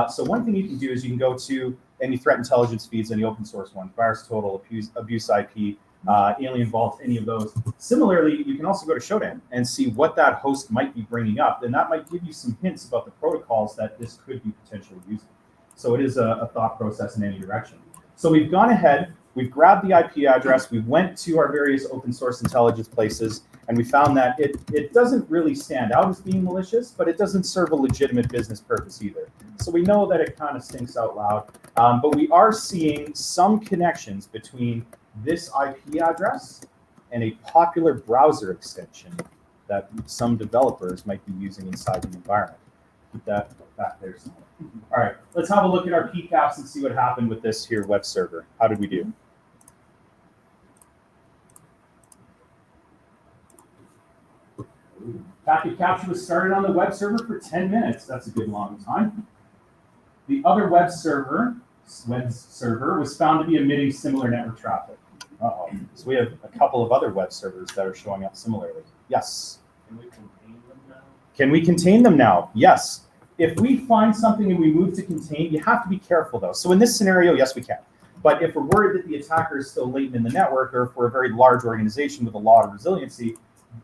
So one thing you can do is you can go to any threat intelligence feeds, any open source ones, VirusTotal, Abuse IP, Alien Vault, any of those. Similarly, you can also go to Shodan and see what that host might be bringing up, and that might give you some hints about the protocols that this could be potentially using. So it is a thought process in any direction. So we've gone ahead, we've grabbed the IP address, we went to our various open source intelligence places, and we found that it doesn't really stand out as being malicious, but it doesn't serve a legitimate business purpose either. So we know that it kind of stinks out loud, but we are seeing some connections between this IP address and a popular browser extension that some developers might be using inside the environment. Keep that back there somewhere. All right, let's have a look at our PCAPs and see what happened with this here web server. How did we do? Packet capture was started on the web server for 10 minutes. That's a good long time. The other web server was found to be emitting similar network traffic. Uh-oh. So we have a couple of other web servers that are showing up similarly. Yes. Can we contain them now? Can we contain them now? Yes. If we find something and we move to contain, you have to be careful though. So in this scenario, yes, we can. But if we're worried that the attacker is still latent in the network, or if we're a very large organization with a lot of resiliency,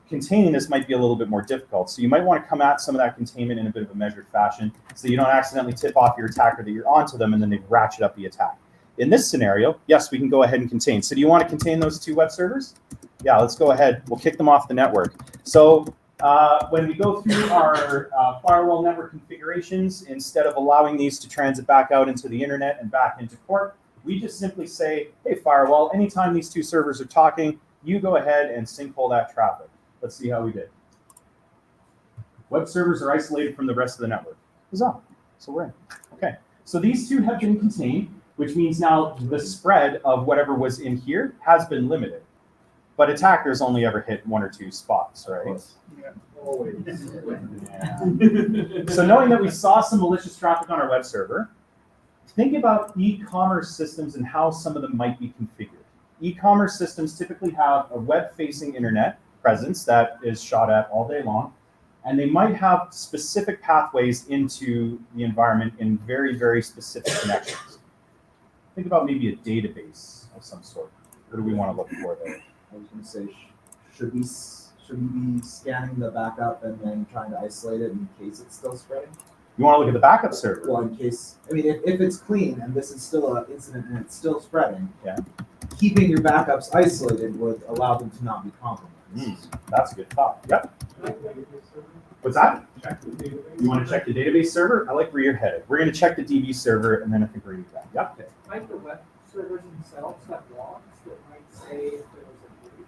containing this might be a little bit more difficult. So you might want to come at some of that containment in a bit of a measured fashion so you don't accidentally tip off your attacker that you're onto them and then they ratchet up the attack. In this scenario, yes, we can go ahead and contain. So do you want to contain those two web servers? Yeah, let's go ahead. We'll kick them off the network. So when we go through our firewall network configurations, instead of allowing these to transit back out into the internet and back into port, we just simply say, hey, firewall, anytime these two servers are talking, you go ahead and sinkhole that traffic. Let's see how we did. Web servers are isolated from the rest of the network. Huzzah. So we're in. Okay. So these two have been contained, which means now the spread of whatever was in here has been limited. But attackers only ever hit one or two spots, right? Yeah. Always. Yeah. So knowing that we saw some malicious traffic on our web server, think about e-commerce systems and how some of them might be configured. E-commerce systems typically have a web-facing internet presence that is shot at all day long, and they might have specific pathways into the environment in very, very specific connections. Think about maybe a database of some sort. What do we want to look for there? I was going to say, should should we be scanning the backup and then trying to isolate it in case it's still spreading? You want to look at the backup server. Well, in case, I mean, if it's clean and this is still an incident and it's still spreading, Yeah. keeping your backups isolated would allow them to not be compromised. That's a good thought. Yep. What's that? You want to check the database server? I like where you're headed. We're going to check the DB server, and then I think we're going to do that. Yep. Might the web servers themselves have logs that might say if there was a breach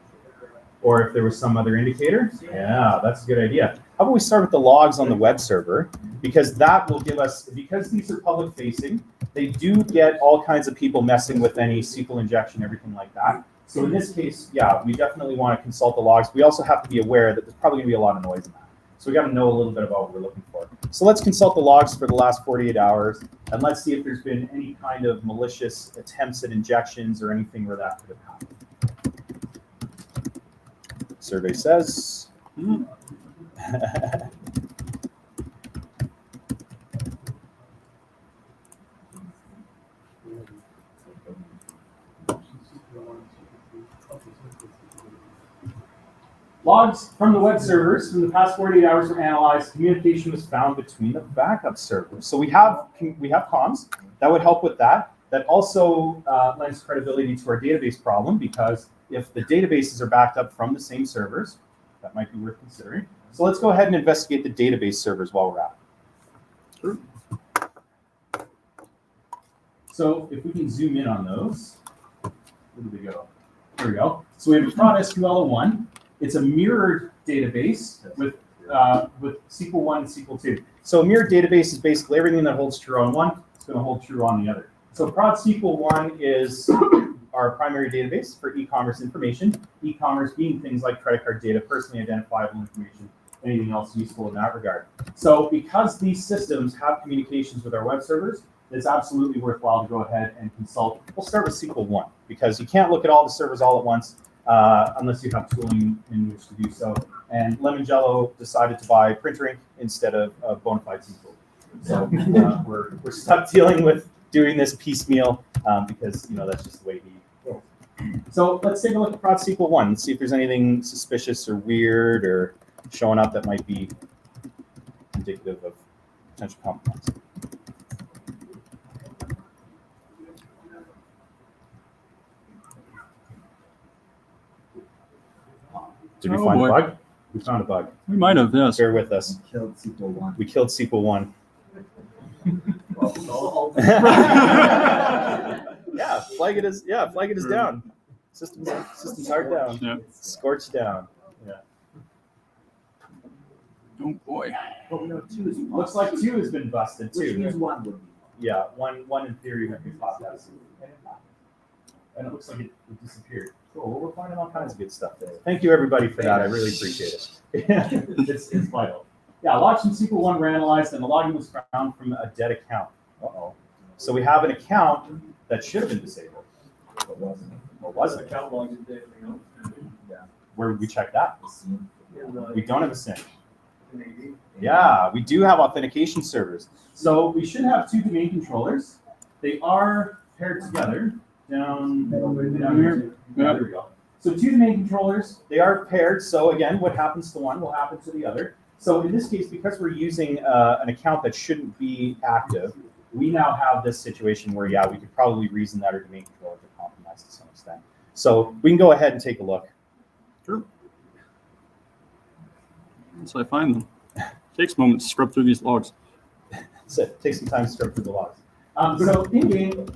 Or if there was some other indicator. Yeah, that's a good idea. How about we start with the logs on the web server? Because that will give us, because these are public facing, they do get all kinds of people messing with any SQL injection, everything like that. So in this case, yeah, we definitely want to consult the logs. We also have to be aware that there's probably going to be a lot of noise in that. So we got to know a little bit about what we're looking for. So let's consult the logs for the last 48 hours, and let's see if there's been any kind of malicious attempts at injections or anything where that could have happened. Survey says. Logs from the web servers from the past 48 hours were analyzed. Communication was found between the backup servers. So we have comms. That would help with that. That also lends credibility to our database problem, because if the databases are backed up from the same servers, that might be worth considering. So let's go ahead and investigate the database servers while we're at it. Sure. So if we can zoom in on those, where did they go? Here we go. So we have a prod SQL01. It's a mirrored database with SQL 1 and SQL 2. So a mirrored database is basically everything that holds true on one is going to hold true on the other. So prod SQL 1 is our primary database for e-commerce information. E-commerce being things like credit card data, personally identifiable information, anything else useful in that regard. So because these systems have communications with our web servers, it's absolutely worthwhile to go ahead and consult. We'll start with SQL 1, because you can't look at all the servers all at once. Unless you have tooling in which to do so. And Lemon Jello decided to buy printer ink instead of Bonafide SQL. So we're stuck dealing with doing this piecemeal because that's just the way he rolls. So let's take a look at prod SQL 1 and see if there's anything suspicious or weird or showing up that might be indicative of potential compromise. Did we find a bug? We found a bug. We might have, yes. Bear with us. Killed SQL 1. We killed SQL 1. Yeah, flag it is down. Systems are down. Yeah. Scorched down. Yeah. Oh boy. But no, 2 is Looks like 2 has been busted Which too. means 1 would be. Yeah, one in theory might be popped out. And it looks like it disappeared. Cool. Well, we're finding all kinds of good stuff there. Thank you, everybody, for that. I really appreciate it. it's vital. Yeah, logs from SQL 1 were analyzed, and the login was found from a dead account. Uh-oh. So we have an account that should have been disabled, but wasn't. Or wasn't. Account logs and data, Yeah. Where would we check that? The scene. We don't have a SIM. Yeah, we do have authentication servers. So we should have 2 domain controllers. They are paired together. Down here. Yeah, there we go. So 2 domain controllers, they are paired. So again, what happens to one will happen to the other. So in this case, because we're using an account that shouldn't be active, we now have this situation where, yeah, we could probably reason that our domain controllers are compromised to some extent. So we can go ahead and take a look. Sure. Once I find them. Takes a moment to scrub through these logs. So take some time to scrub through the logs. So in game,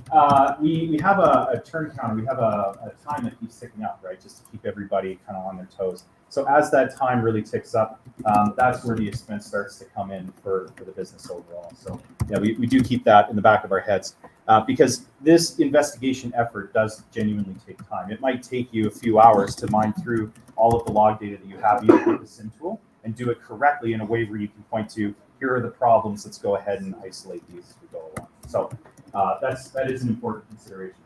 we have a turn counter. We have a time that keeps ticking up, right? Just to keep everybody kind of on their toes. So as that time really ticks up, that's where the expense starts to come in for the business overall. So yeah, we do keep that in the back of our heads because this investigation effort does genuinely take time. It might take you a few hours to mine through all of the log data that you have using the SIM tool and do it correctly in a way where you can point to, here are the problems, let's go ahead and isolate these as we go along. So that is an important consideration.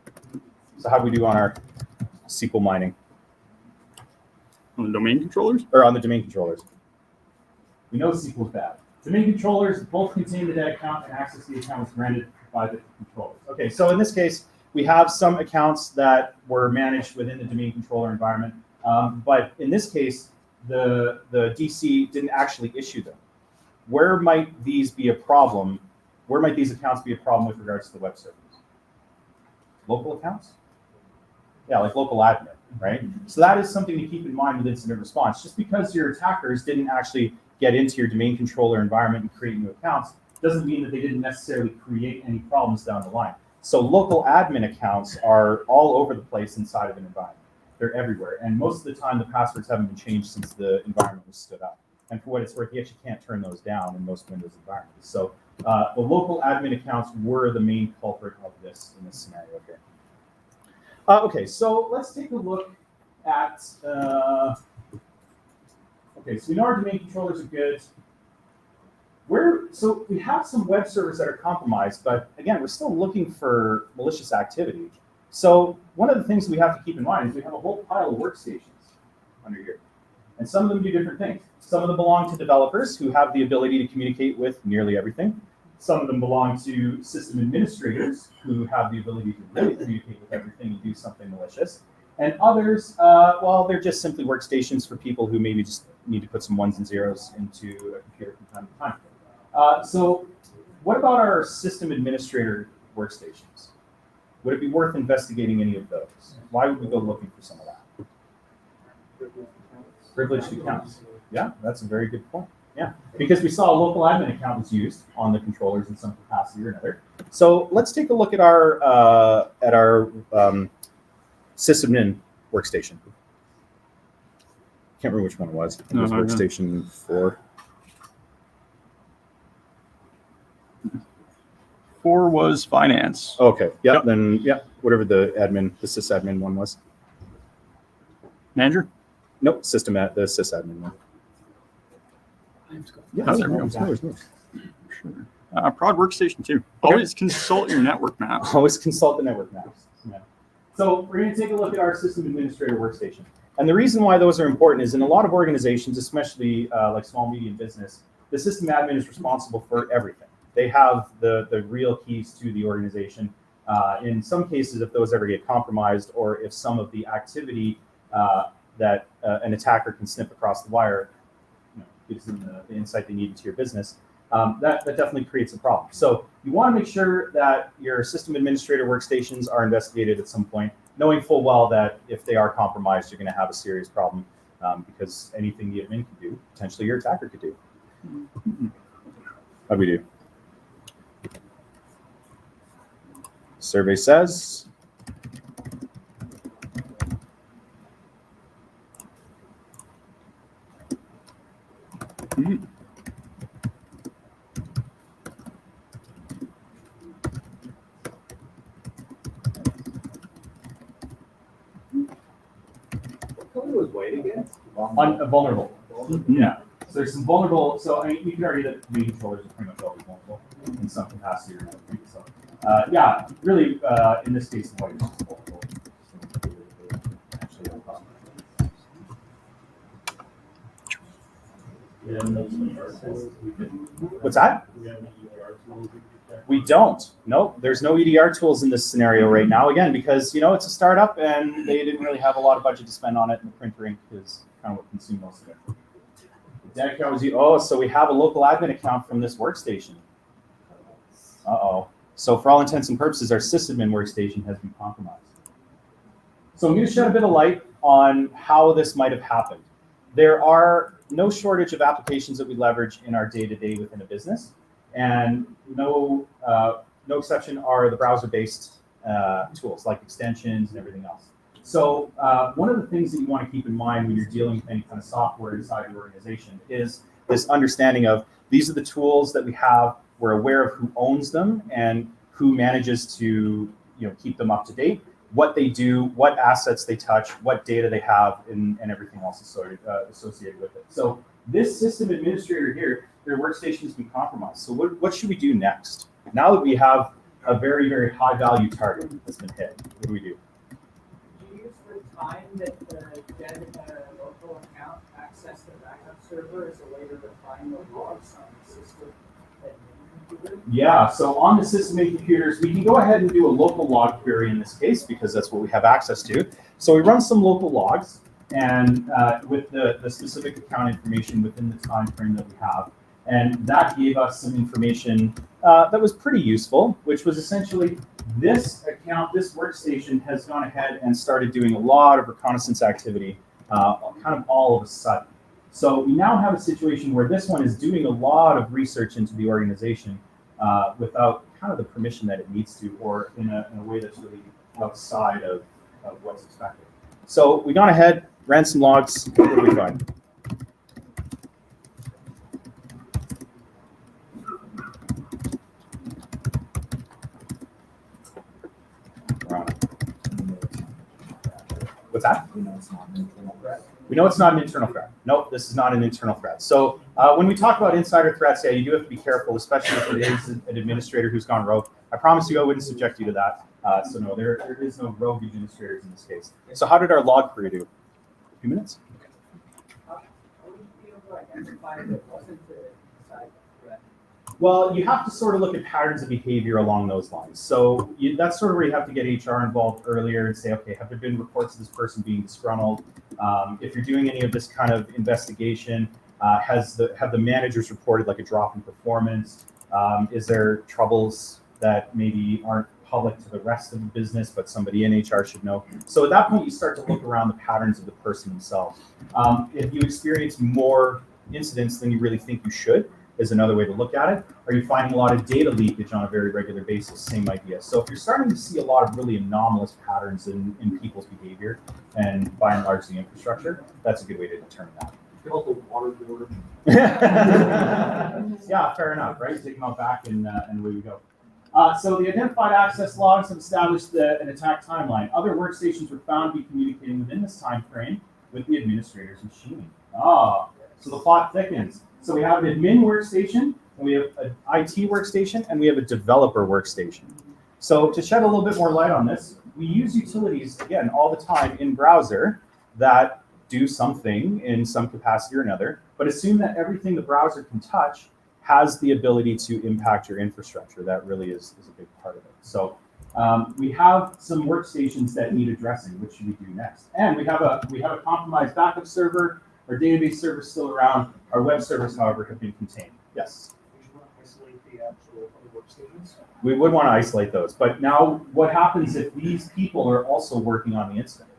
So how do we do on our SQL mining? On the domain controllers? Or on the domain controllers? We know SQL is bad. Domain controllers both contain the dead account, and access to the account was granted by the controllers. Okay, so in this case, we have some accounts that were managed within the domain controller environment. But in this case, the DC didn't actually issue them. Where might these be a problem? Where might these accounts be a problem with regards to the web servers? Local accounts? Yeah, like local admin, right? So that is something to keep in mind with incident response. Just because your attackers didn't actually get into your domain controller environment and create new accounts doesn't mean that they didn't necessarily create any problems down the line. So local admin accounts are all over the place inside of an environment. They're everywhere. And most of the time, the passwords haven't been changed since the environment was stood up. And for what it's worth, you actually can't turn those down in most Windows environments. So the local admin accounts were the main culprit of this in this scenario here. Okay, so let's take a look at, okay, so we know our domain controllers are good. So we have some web servers that are compromised, but again, we're still looking for malicious activity. So one of the things we have to keep in mind is we have a whole pile of workstations under here. And some of them do different things. Some of them belong to developers who have the ability to communicate with nearly everything. Some of them belong to system administrators who have the ability to really communicate with everything and do something malicious. And others, well, they're just simply workstations for people who maybe just need to put some ones and zeros into a computer from time to time. So what about our system administrator workstations? Would it be worth investigating any of those? Why would we go looking for some of that? Privileged accounts. Yeah, that's a very good point. Yeah, because we saw a local admin account was used on the controllers in some capacity or another. So let's take a look at our sysadmin workstation. Can't remember which one it was. It was workstation 4. 4 was finance. Okay. Yeah. Yep. Then yeah, whatever the sysadmin one was. Manager? Nope. The sysadmin one. Yeah, Oh, there we go. Sure. Prod workstation 2. Always consult your network maps. Always consult the network maps. Yeah. So we're going to take a look at our system administrator workstation. And the reason why those are important is in a lot of organizations, especially like small, medium business, the system admin is responsible for everything. They have the real keys to the organization. In some cases, if those ever get compromised or if some of the activity that an attacker can snip across the wire gives them the insight they need into your business, that definitely creates a problem. So you want to make sure that your system administrator workstations are investigated at some point, knowing full well that if they are compromised, you're going to have a serious problem because anything the admin can do, potentially your attacker could do. How do we do? Survey says. Was white again? Vulnerable. Yeah. So there's some vulnerable. So I mean, you can argue that domain controllers are pretty much always vulnerable in some capacity or another. So yeah, really, in this case, the white is just vulnerable. Actually, no problem. What's that? We don't. Nope. There's no EDR tools in this scenario right now. Again, because it's a startup and they didn't really have a lot of budget to spend on it, and the printer ink is kind of what consumed most of it. Dead account was so we have a local admin account from this workstation. Uh-oh. So for all intents and purposes, our sysadmin workstation has been compromised. So I'm going to shed a bit of light on how this might have happened. There are no shortage of applications that we leverage in our day-to-day within a business. And no exception are the browser-based tools like extensions and everything else. So one of the things that you want to keep in mind when you're dealing with any kind of software inside your organization is this understanding of these are the tools that we have. We're aware of who owns them and who manages to keep them up to date, what they do, what assets they touch, what data they have, and everything else associated with it. So this system administrator here, their workstation has been compromised. So what should we do next? Now that we have a very, very high value target that's been hit, what do we do? Do you use the time that the dead local account access the backup server as a way to refine the logs on the system that you computer? Yeah, so on the system and computers, we can go ahead and do a local log query in this case because that's what we have access to. So we run some local logs. and with the specific account information within the time frame that we have. And that gave us some information that was pretty useful, which was essentially this account, this workstation has gone ahead and started doing a lot of reconnaissance activity kind of all of a sudden. So we now have a situation where this one is doing a lot of research into the organization without kind of the permission that it needs to, or in a way that's really outside of what's expected. So we gone ahead, ran some logs. What did we find? What's that? We know it's not an internal threat. We know it's not an internal threat. Nope, this is not an internal threat. So when we talk about insider threats, yeah, you do have to be careful, especially if it is an administrator who's gone rogue. I promise you I wouldn't subject you to that. So no, there is no rogue administrators in this case. So how did our log crew do? A few minutes? How would you be able to identify that it wasn't the inside threat? Well, you have to sort of look at patterns of behavior along those lines. So that's sort of where you have to get HR involved earlier and say, okay, have there been reports of this person being disgruntled? If you're doing any of this kind of investigation, have the managers reported like a drop in performance? Is there troubles that maybe aren't public to the rest of the business, but somebody in HR should know? So at that point, you start to look around the patterns of the person themselves. If you experience more incidents than you really think you should, is another way to look at it. Are you finding a lot of data leakage on a very regular basis? Same idea. So if you're starting to see a lot of really anomalous patterns in people's behavior, and by and large the infrastructure, that's a good way to determine that. Also, water board. Yeah, fair enough, right? Take them out back and away we go. So the identified access logs have established an attack timeline. Other workstations were found to be communicating within this time frame with the administrator's machine. So the plot thickens. So we have an admin workstation, and we have an IT workstation, and we have a developer workstation. So to shed a little bit more light on this, we use utilities, again, all the time in browser that do something in some capacity or another, but assume that everything the browser can touch has the ability to impact your infrastructure. That really is a big part of it. So we have some workstations that need addressing. What should we do next? And we have a compromised backup server. Our database servers still around. Our web servers, however, have been contained. Yes? We should want to isolate the actual other workstations. We would want to isolate those. But now what happens if these people are also working on the incident?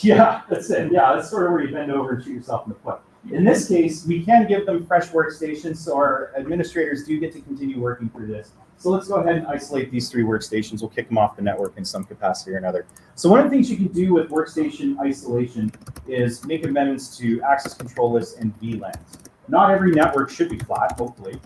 Yeah, that's it. Yeah, that's sort of where you bend over and shoot yourself in the foot. In this case, we can give them fresh workstations, so our administrators do get to continue working through this. So let's go ahead and isolate these 3 workstations. We'll kick them off the network in some capacity or another. So one of the things you can do with workstation isolation is make amendments to access control lists and VLANs. Not every network should be flat, hopefully.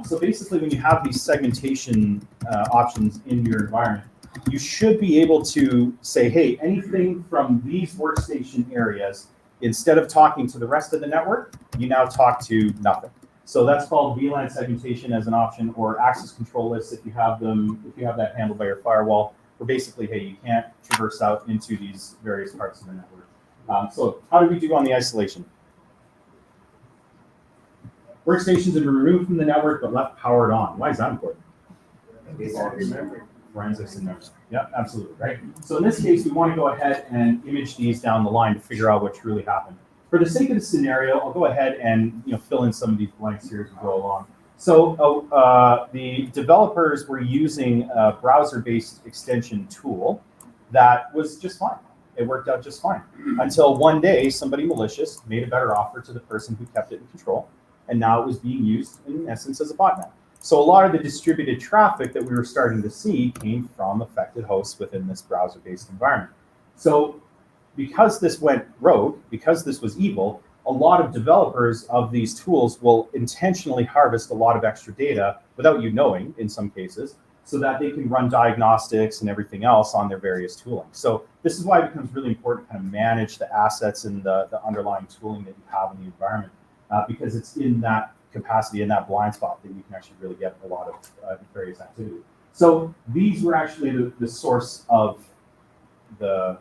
So basically, when you have these segmentation options in your environment, you should be able to say, hey, anything from these workstation areas, instead of talking to the rest of the network, you now talk to nothing. So that's called VLAN segmentation as an option, or access control lists if you have them, if you have that handled by your firewall, where basically, hey, you can't traverse out into these various parts of the network. So how did we do on the isolation? Workstations have been removed from the network but left powered on. Why is that important? Forensics and memory. Yeah, absolutely, right? So in this case, we want to go ahead and image these down the line to figure out what truly happened. For the sake of the scenario, I'll go ahead and fill in some of these blanks here as we go along. So the developers were using a browser-based extension tool that was just fine. It worked out just fine. Until one day, somebody malicious made a better offer to the person who kept it in control, and now it was being used, in essence, as a botnet. So a lot of the distributed traffic that we were starting to see came from affected hosts within this browser-based environment. So because this went rogue, because this was evil, a lot of developers of these tools will intentionally harvest a lot of extra data without you knowing, in some cases, so that they can run diagnostics and everything else on their various tooling. So this is why it becomes really important to kind of manage the assets and the underlying tooling that you have in the environment, because it's in that capacity, in that blind spot, that you can actually really get a lot of various activity. So these were actually the source of the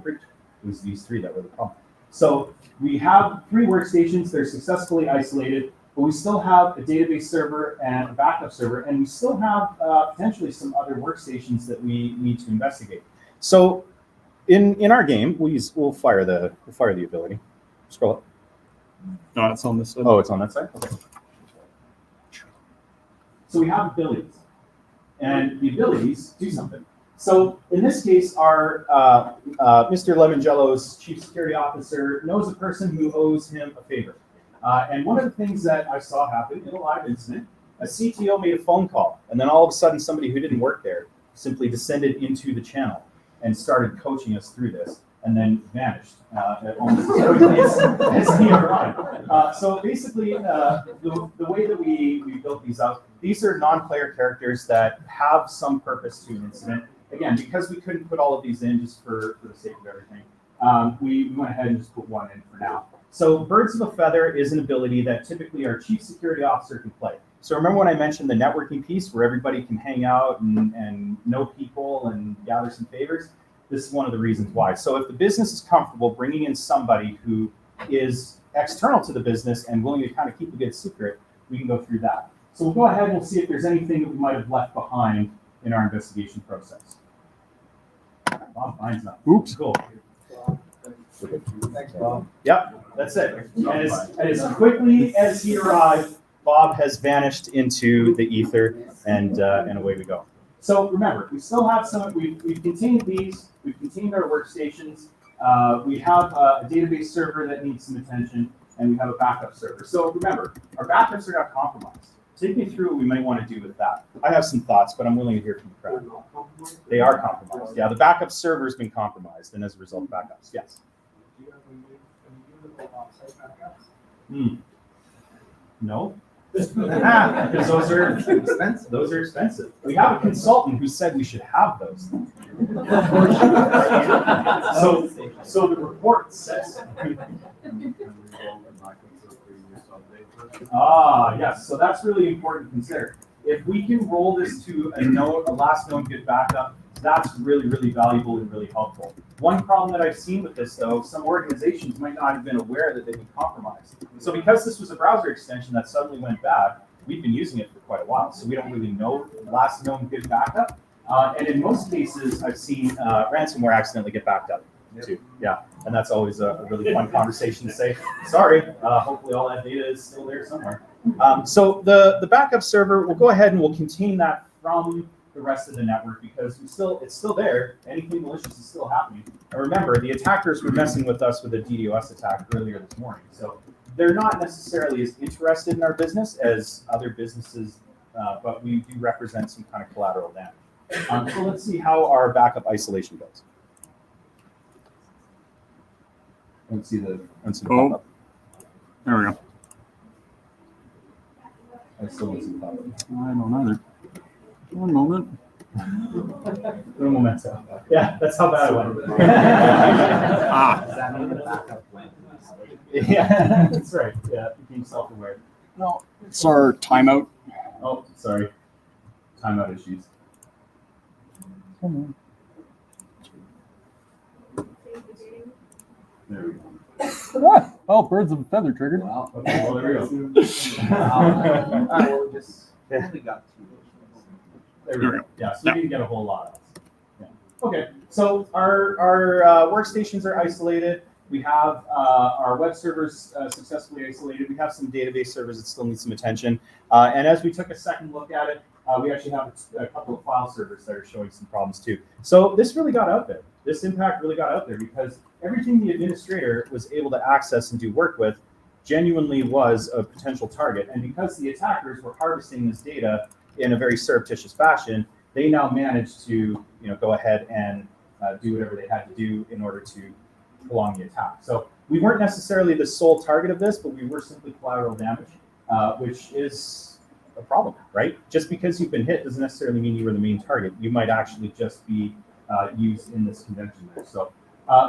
breach. It was these 3 that were the problem. So we have 3 workstations. They're successfully isolated, but we still have a database server and a backup server, and we still have potentially some other workstations that we need to investigate. So in our game, we'll fire the ability. Scroll up. No, it's on this side. Oh, it's on that side. Okay. So we have abilities, and the abilities do something. So in this case, our Mr. Lemongello's chief security officer knows a person who owes him a favor. And one of the things that I saw happen in a live incident, a CTO made a phone call, and then all of a sudden somebody who didn't work there simply descended into the channel and started coaching us through this, and then vanished almost as quickly as he arrived. So basically, the way that we built these up, these are non-player characters that have some purpose to an incident. Again, because we couldn't put all of these in just for the sake of everything, we went ahead and just put one in for now. So Birds of a Feather is an ability that typically our chief security officer can play. So remember when I mentioned the networking piece where everybody can hang out and know people and gather some favors? This is one of the reasons why. So if the business is comfortable bringing in somebody who is external to the business and willing to kind of keep a good secret, we can go through that. So we'll go ahead and we'll see if there's anything that we might have left behind in our investigation process. Bob finds nothing. Oops. Cool. Thanks, Bob. Yep, that's it. And as quickly as he arrived, Bob has vanished into the ether, and away we go. So remember, we still have some. We've contained these. We've contained our workstations. We have a database server that needs some attention, and we have a backup server. So remember, our backups are not compromised. Take me through what we might want to do with that. I have some thoughts, but I'm willing to hear from the crowd. They are compromised. Yeah, the backup server has been compromised, and as a result, backups. Yes. No. Because those are expensive. Those are expensive. We have a consultant who said we should have those. So the report says. Yes. So that's really important to consider. If we can roll this to a last known good backup, that's really, really valuable and really helpful. One problem that I've seen with this, though, some organizations might not have been aware that they've been compromised. So because this was a browser extension that suddenly went bad, we've been using it for quite a while, so we don't really know last known good backup. And in most cases, I've seen ransomware accidentally get backed up too. Yeah, and that's always a really fun conversation to say, sorry, hopefully all that data is still there somewhere. So the backup server, we'll go ahead and we'll contain that from the rest of the network because it's still there. Anything malicious is still happening. And remember, the attackers were messing with us with a DDoS attack earlier this morning. So they're not necessarily as interested in our business as other businesses, but we do represent some kind of collateral damage. So let's see how our backup isolation goes. Let's see the pop-up. There we go. I still don't see the pop-up. I don't either. One moment. Un momento. Yeah, that's how bad it went. Does that mean the backup went? Yeah, that's right. Yeah, being self-aware. No, it's our timeout. Oh, sorry. Timeout issues. Come There we go. on. Oh, Birds of a Feather triggered. Wow. Okay, well, there we go. Well, just only got two. There we go. Yeah, so we didn't get a whole lot of us. Yeah. Okay, so our workstations are isolated. We have our web servers successfully isolated. We have some database servers that still need some attention. And as we took a second look at it, we actually have a couple of file servers that are showing some problems too. So this really got out there. This impact really got out there because everything the administrator was able to access and do work with genuinely was a potential target. And because the attackers were harvesting this data in a very surreptitious fashion, they now managed to go ahead and do whatever they had to do in order to prolong the attack. So we weren't necessarily the sole target of this, but we were simply collateral damage, which is a problem, right? Just because you've been hit doesn't necessarily mean you were the main target. You might actually just be used in this convention there. So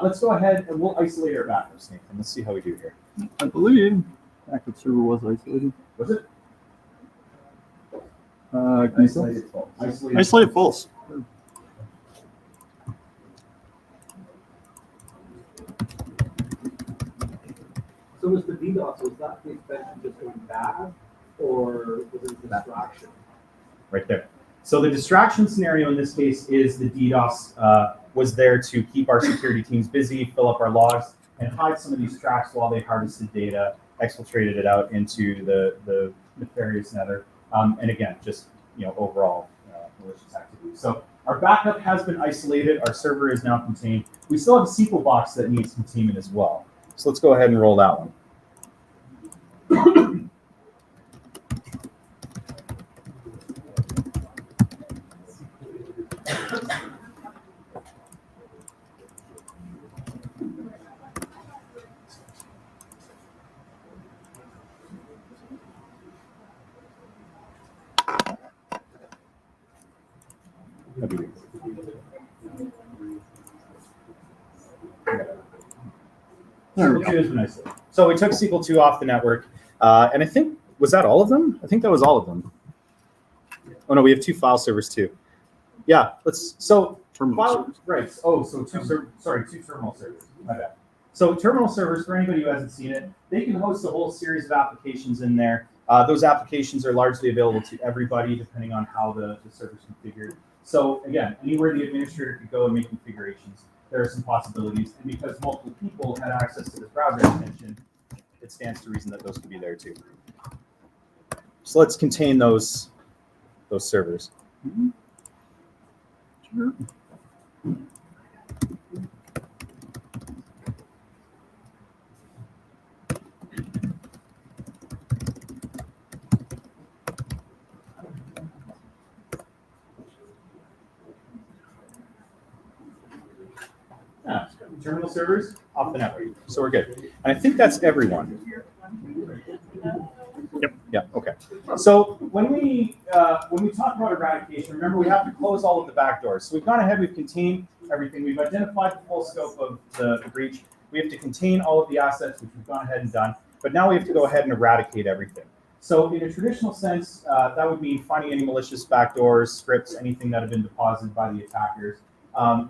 let's go ahead and we'll isolate our backups, Nathan. Let's see how we do here. I believe backup server was isolated. Was it? Can you tell? Isolated false. Isolated false. So was the DDoS, was that the extension just going bad, or was it a distraction? Right there. So the distraction scenario in this case is the DDoS was there to keep our security teams busy, fill up our logs, and hide some of these tracks while they harvested data, exfiltrated it out into the nefarious nether, and again, just overall malicious activity. So our backup has been isolated. Our server is now contained. We still have a SQL box that needs containment as well. So let's go ahead and roll that one. So we took SQL 2 off the network, and I think, was that all of them? I think that was all of them. Oh no, we have 2 file servers too. Yeah, so terminal servers. Right. Oh, so 2 terminal servers. My bad. So terminal servers, for anybody who hasn't seen it, they can host a whole series of applications in there. Those applications are largely available to everybody depending on how the server's configured. So again, anywhere the administrator could go and make configurations, there are some possibilities. And because multiple people had access to this browser extension, it stands to reason that those could be there too. So let's contain those servers. Mm-hmm. Sure. Terminal servers off the network, so we're good. And I think that's everyone. Yep. Yeah. Okay. So when we talk about eradication, remember we have to close all of the back doors. So we've gone ahead, we've contained everything, we've identified the full scope of the breach. We have to contain all of the assets, which we've gone ahead and done. But now we have to go ahead and eradicate everything. So in a traditional sense, that would mean finding any malicious backdoors, scripts, anything that have been deposited by the attackers.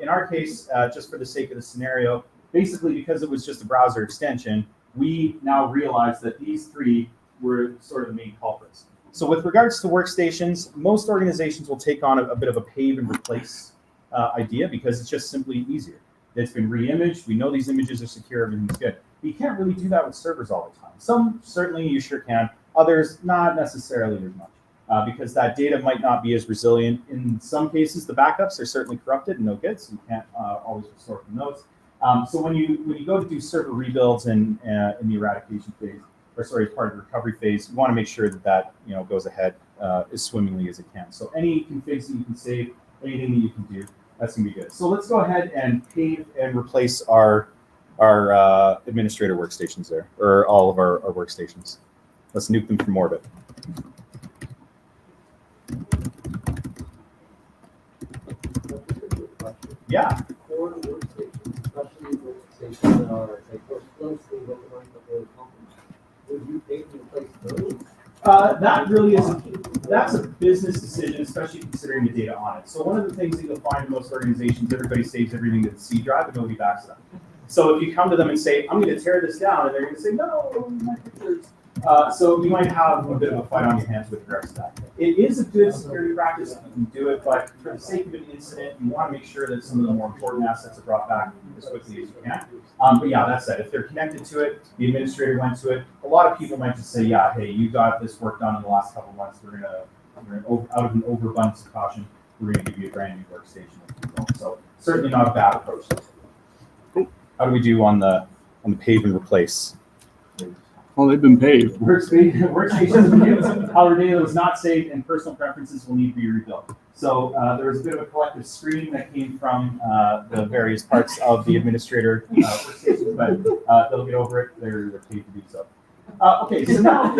In our case, just for the sake of the scenario, basically because it was just a browser extension, we now realize that these 3 were sort of the main culprits. So with regards to workstations, most organizations will take on a bit of a pave and replace idea because it's just simply easier. It's been re-imaged. We know these images are secure. Everything's good. But you can't really do that with servers all the time. Some certainly you sure can. Others, not necessarily as much. Because that data might not be as resilient. In some cases, the backups are certainly corrupted and no good, so you can't always restore from those. So when you go to do server rebuilds in the eradication phase, or sorry, as part of the recovery phase, you want to make sure that goes ahead as swimmingly as it can. So any configs that you can save, anything that you can do, that's gonna be good. So let's go ahead and pave and replace our administrator workstations there, or all of our workstations. Let's nuke them from orbit. Yeah. For workstations, especially workstations that are closely organized the whole company, would you pay to replace those? That really isn't. That's a business decision, especially considering the data on it. So one of the things that you'll find in most organizations, everybody saves everything to the C drive, and nobody backs them. So if you come to them and say, "I'm going to tear this down," and they're going to say, "No, my pictures." So you might have a bit of a fight on your hands with regards to that. It is a good security practice if you can do it, but for the sake of an incident, you want to make sure that some of the more important assets are brought back as quickly as you can. But yeah, that said, if they're connected to it, the administrator went to it, a lot of people might just say, yeah, hey, you got this work done in the last couple of months. We're gonna out of an overabundance of caution, we're gonna give you a brand new workstation. So certainly not a bad approach. Cool. How do we do on the pave and replace? Well, they've been paved. Workstations, however, data was not saved, and personal preferences will need to be rebuilt. So there was a bit of a collective scream that came from the various parts of the administrator workstations, but they'll get over it. They're paid to do so. Okay, so now,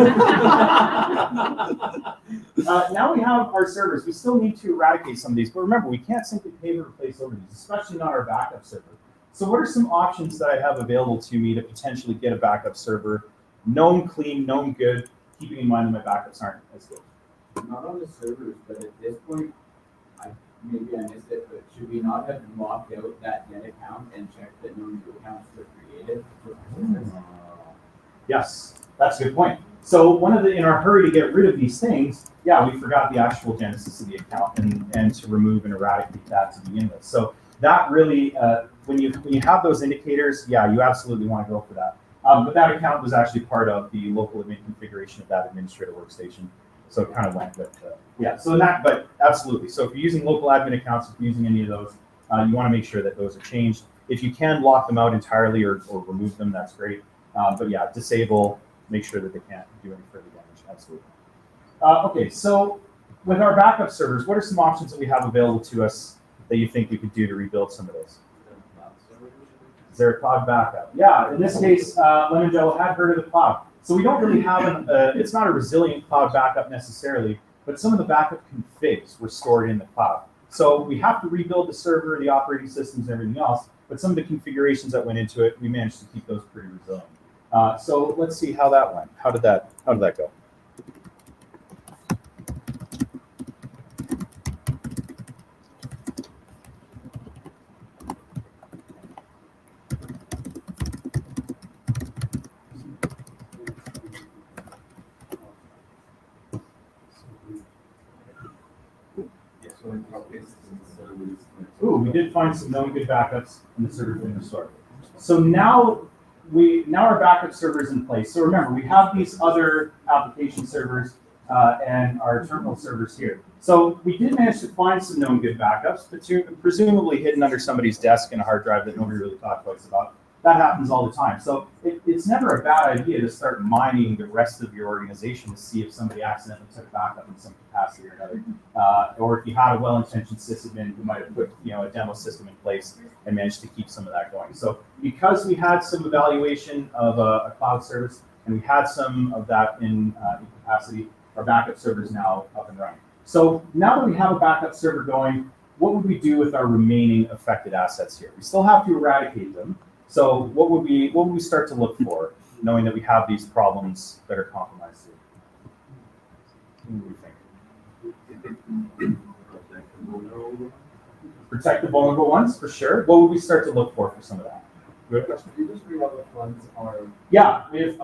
now we have our servers. We still need to eradicate some of these, but remember, we can't simply pave or replace over these, especially not our backup server. So what are some options that I have available to me to potentially get a backup server? Known clean, known good, keeping in mind that my backups aren't as good. Not on the servers, but at this point, maybe I missed it, but should we not have locked out that net account and checked that no new accounts were created? Yes, that's a good point. So in our hurry to get rid of these things, yeah, we forgot the actual genesis of the account and to remove and eradicate that to begin with. So that really, when you have those indicators, yeah, you absolutely want to go for that. But that account was actually part of the local admin configuration of that administrator workstation. So it kind of went with, yeah, so but absolutely. So if you're using local admin accounts, if you're using any of those, you want to make sure that those are changed. If you can lock them out entirely or remove them, that's great. But yeah, disable, make sure that they can't do any further damage, absolutely. Okay, so with our backup servers, what are some options that we have available to us that you think we could do to rebuild some of those? Is there a cloud backup? Yeah, in this case, Lemon Jello had heard of the cloud. So we don't really have it's not a resilient cloud backup necessarily, but some of the backup configs were stored in the cloud. So we have to rebuild the server, the operating systems, and everything else, but some of the configurations that went into it, we managed to keep those pretty resilient. So let's see how that went. How did that go? Ooh, we did find some known good backups in the server been restored. So now our backup server is in place. So remember, we have these other application servers and our terminal servers here. So we did manage to find some known good backups, but presumably hidden under somebody's desk in a hard drive that nobody really talked twice about. That happens all the time. So it's never a bad idea to start mining the rest of your organization to see if somebody accidentally took backup in some capacity or another. Or if you had a well-intentioned sysadmin who might have put a demo system in place and managed to keep some of that going. So because we had some evaluation of a cloud service and we had some of that in capacity, our backup server is now up and running. So now that we have a backup server going, what would we do with our remaining affected assets here? We still have to eradicate them. So what would we start to look for, knowing that we have these problems that are compromised here? What do we think? Protect the vulnerable ones, for sure. What would we start to look for some of that? Good question. Can you just read out which ones are? Yeah, we have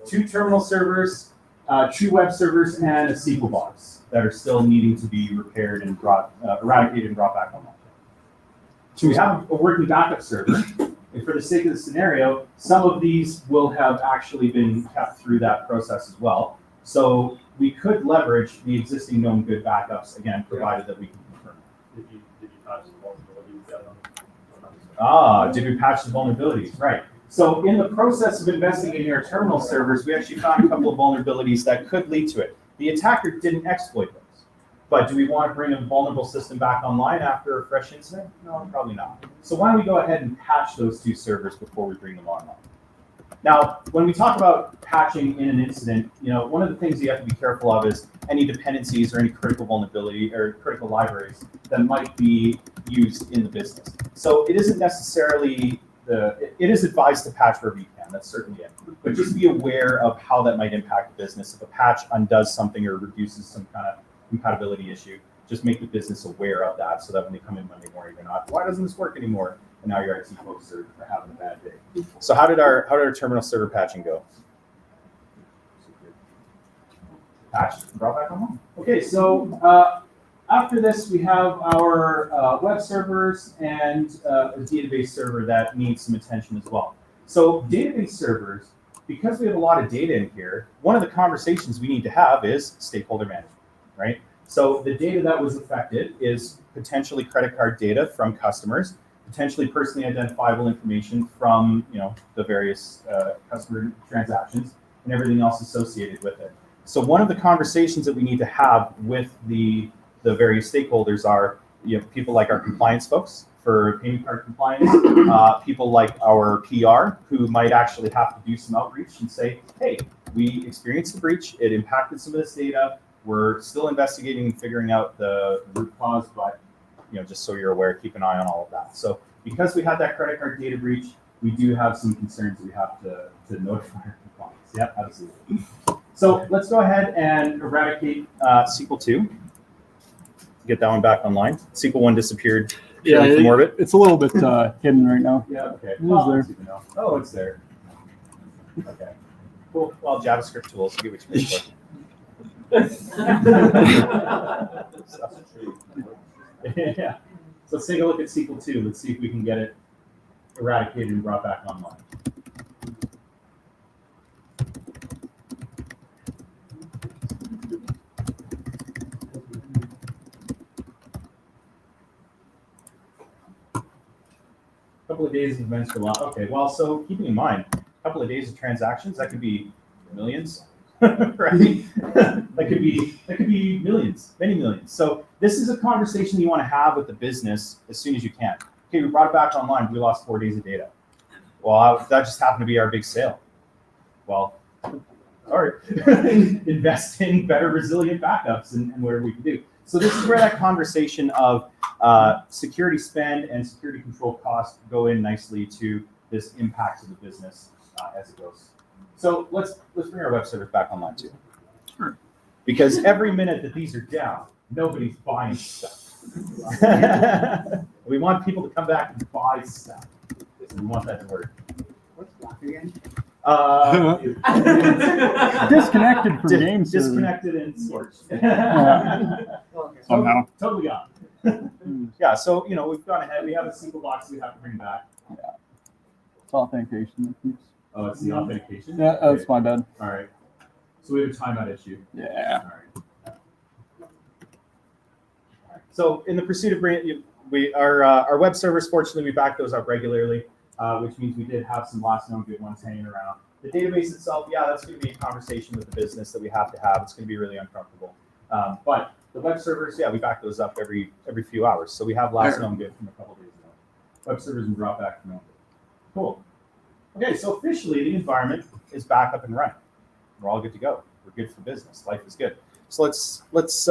2 terminal servers, 2 web servers, and a SQL box that are still needing to be repaired and eradicated and brought back online. So we have a working backup server. And for the sake of the scenario, some of these will have actually been kept through that process as well. So we could leverage the existing known good backups, again, provided that we can confirm. Did you patch the vulnerabilities? Did we patch the vulnerabilities? Right. So in the process of investigating our terminal servers, we actually found a couple of vulnerabilities that could lead to it. The attacker didn't exploit those. But do we want to bring a vulnerable system back online after a fresh incident? No, probably not. So why don't we go ahead and patch those 2 servers before we bring them online? Now, when we talk about patching in an incident, one of the things you have to be careful of is any dependencies or any critical vulnerability or critical libraries that might be used in the business. So it isn't necessarily it is advised to patch wherever you can. That's certainly it. But just be aware of how that might impact the business. If a patch undoes something or reduces some kind of compatibility issue, just make the business aware of that so that when they come in Monday morning, they're not, why doesn't this work anymore? And now your IT folks are having a bad day. So how did our terminal server patching go? Patched, brought back online. Okay, so after this, we have our web servers and a database server that needs some attention as well. So database servers, because we have a lot of data in here, one of the conversations we need to have is stakeholder management. Right? So the data that was affected is potentially credit card data from customers, potentially personally identifiable information from the various customer transactions and everything else associated with it. So one of the conversations that we need to have with the various stakeholders are people like our compliance folks for payment card compliance, people like our PR who might actually have to do some outreach and say, hey, we experienced the breach, it impacted some of this data. We're still investigating and figuring out the root cause, but just so you're aware, keep an eye on all of that. So because we had that credit card data breach, we do have some concerns that we have to notify our compliance. Yeah, absolutely. So let's go ahead and eradicate SQL 2. Get that one back online. SQL 1 disappeared from orbit. It's a little bit hidden right now. Yeah, okay. It is there. Oh, it's there. Okay. Cool. Well, JavaScript tools, you get what you pay for. Yeah. So let's take a look at SQL 2. Let's see if we can get it eradicated and brought back online. A couple of days of events for a lot. Okay, well, so keeping in mind, a couple of days of transactions, that could be millions, right? that could be millions, many millions. So this is a conversation you want to have with the business as soon as you can. Okay, we brought it back online. We lost 4 days of data. Well, that just happened to be our big sale. Well, sorry. Invest in better resilient backups and whatever we can do. So this is where that conversation of security spend and security control costs go in nicely to this impact to the business as it goes. So let's bring our web servers back online too. Sure. Because every minute that these are down, nobody's buying stuff. We want people to come back and buy stuff. We want that to work. What's black again? Disconnected from game server. Disconnected and scorched. Okay. Somehow. Totally gone. Yeah, so we've gone ahead. We have a single box we have to bring back. It's authentication. Oh, it's the authentication. Yeah, that's my bad. All right. So we have a timeout issue. Yeah. All right. So in the pursuit of bringing, our web servers, fortunately, we back those up regularly, which means we did have some last known good ones hanging around. The database itself, yeah, that's going to be a conversation with the business that we have to have. It's going to be really uncomfortable. But the web servers, yeah, we back those up every few hours. So we have last known good from a couple days ago. Web servers and drop back from known good. Cool. Okay, so officially the environment is back up and running. We're all good to go. We're good for business. Life is good. So let's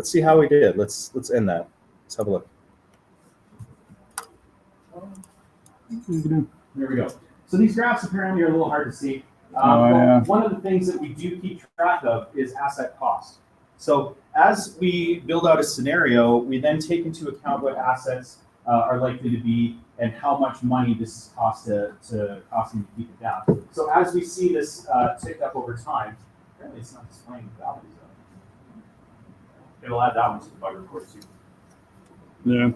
see how we did. Let's end that. Let's have a look. There we go. So these graphs apparently are a little hard to see. Yeah. One of the things that we do keep track of is asset cost. So as we build out a scenario, we then take into account what assets are likely to be and how much money this is costing to keep it down. So as we see this tick up over time, apparently it's not displaying the values of it. It'll add that one to the bug report too. Yeah.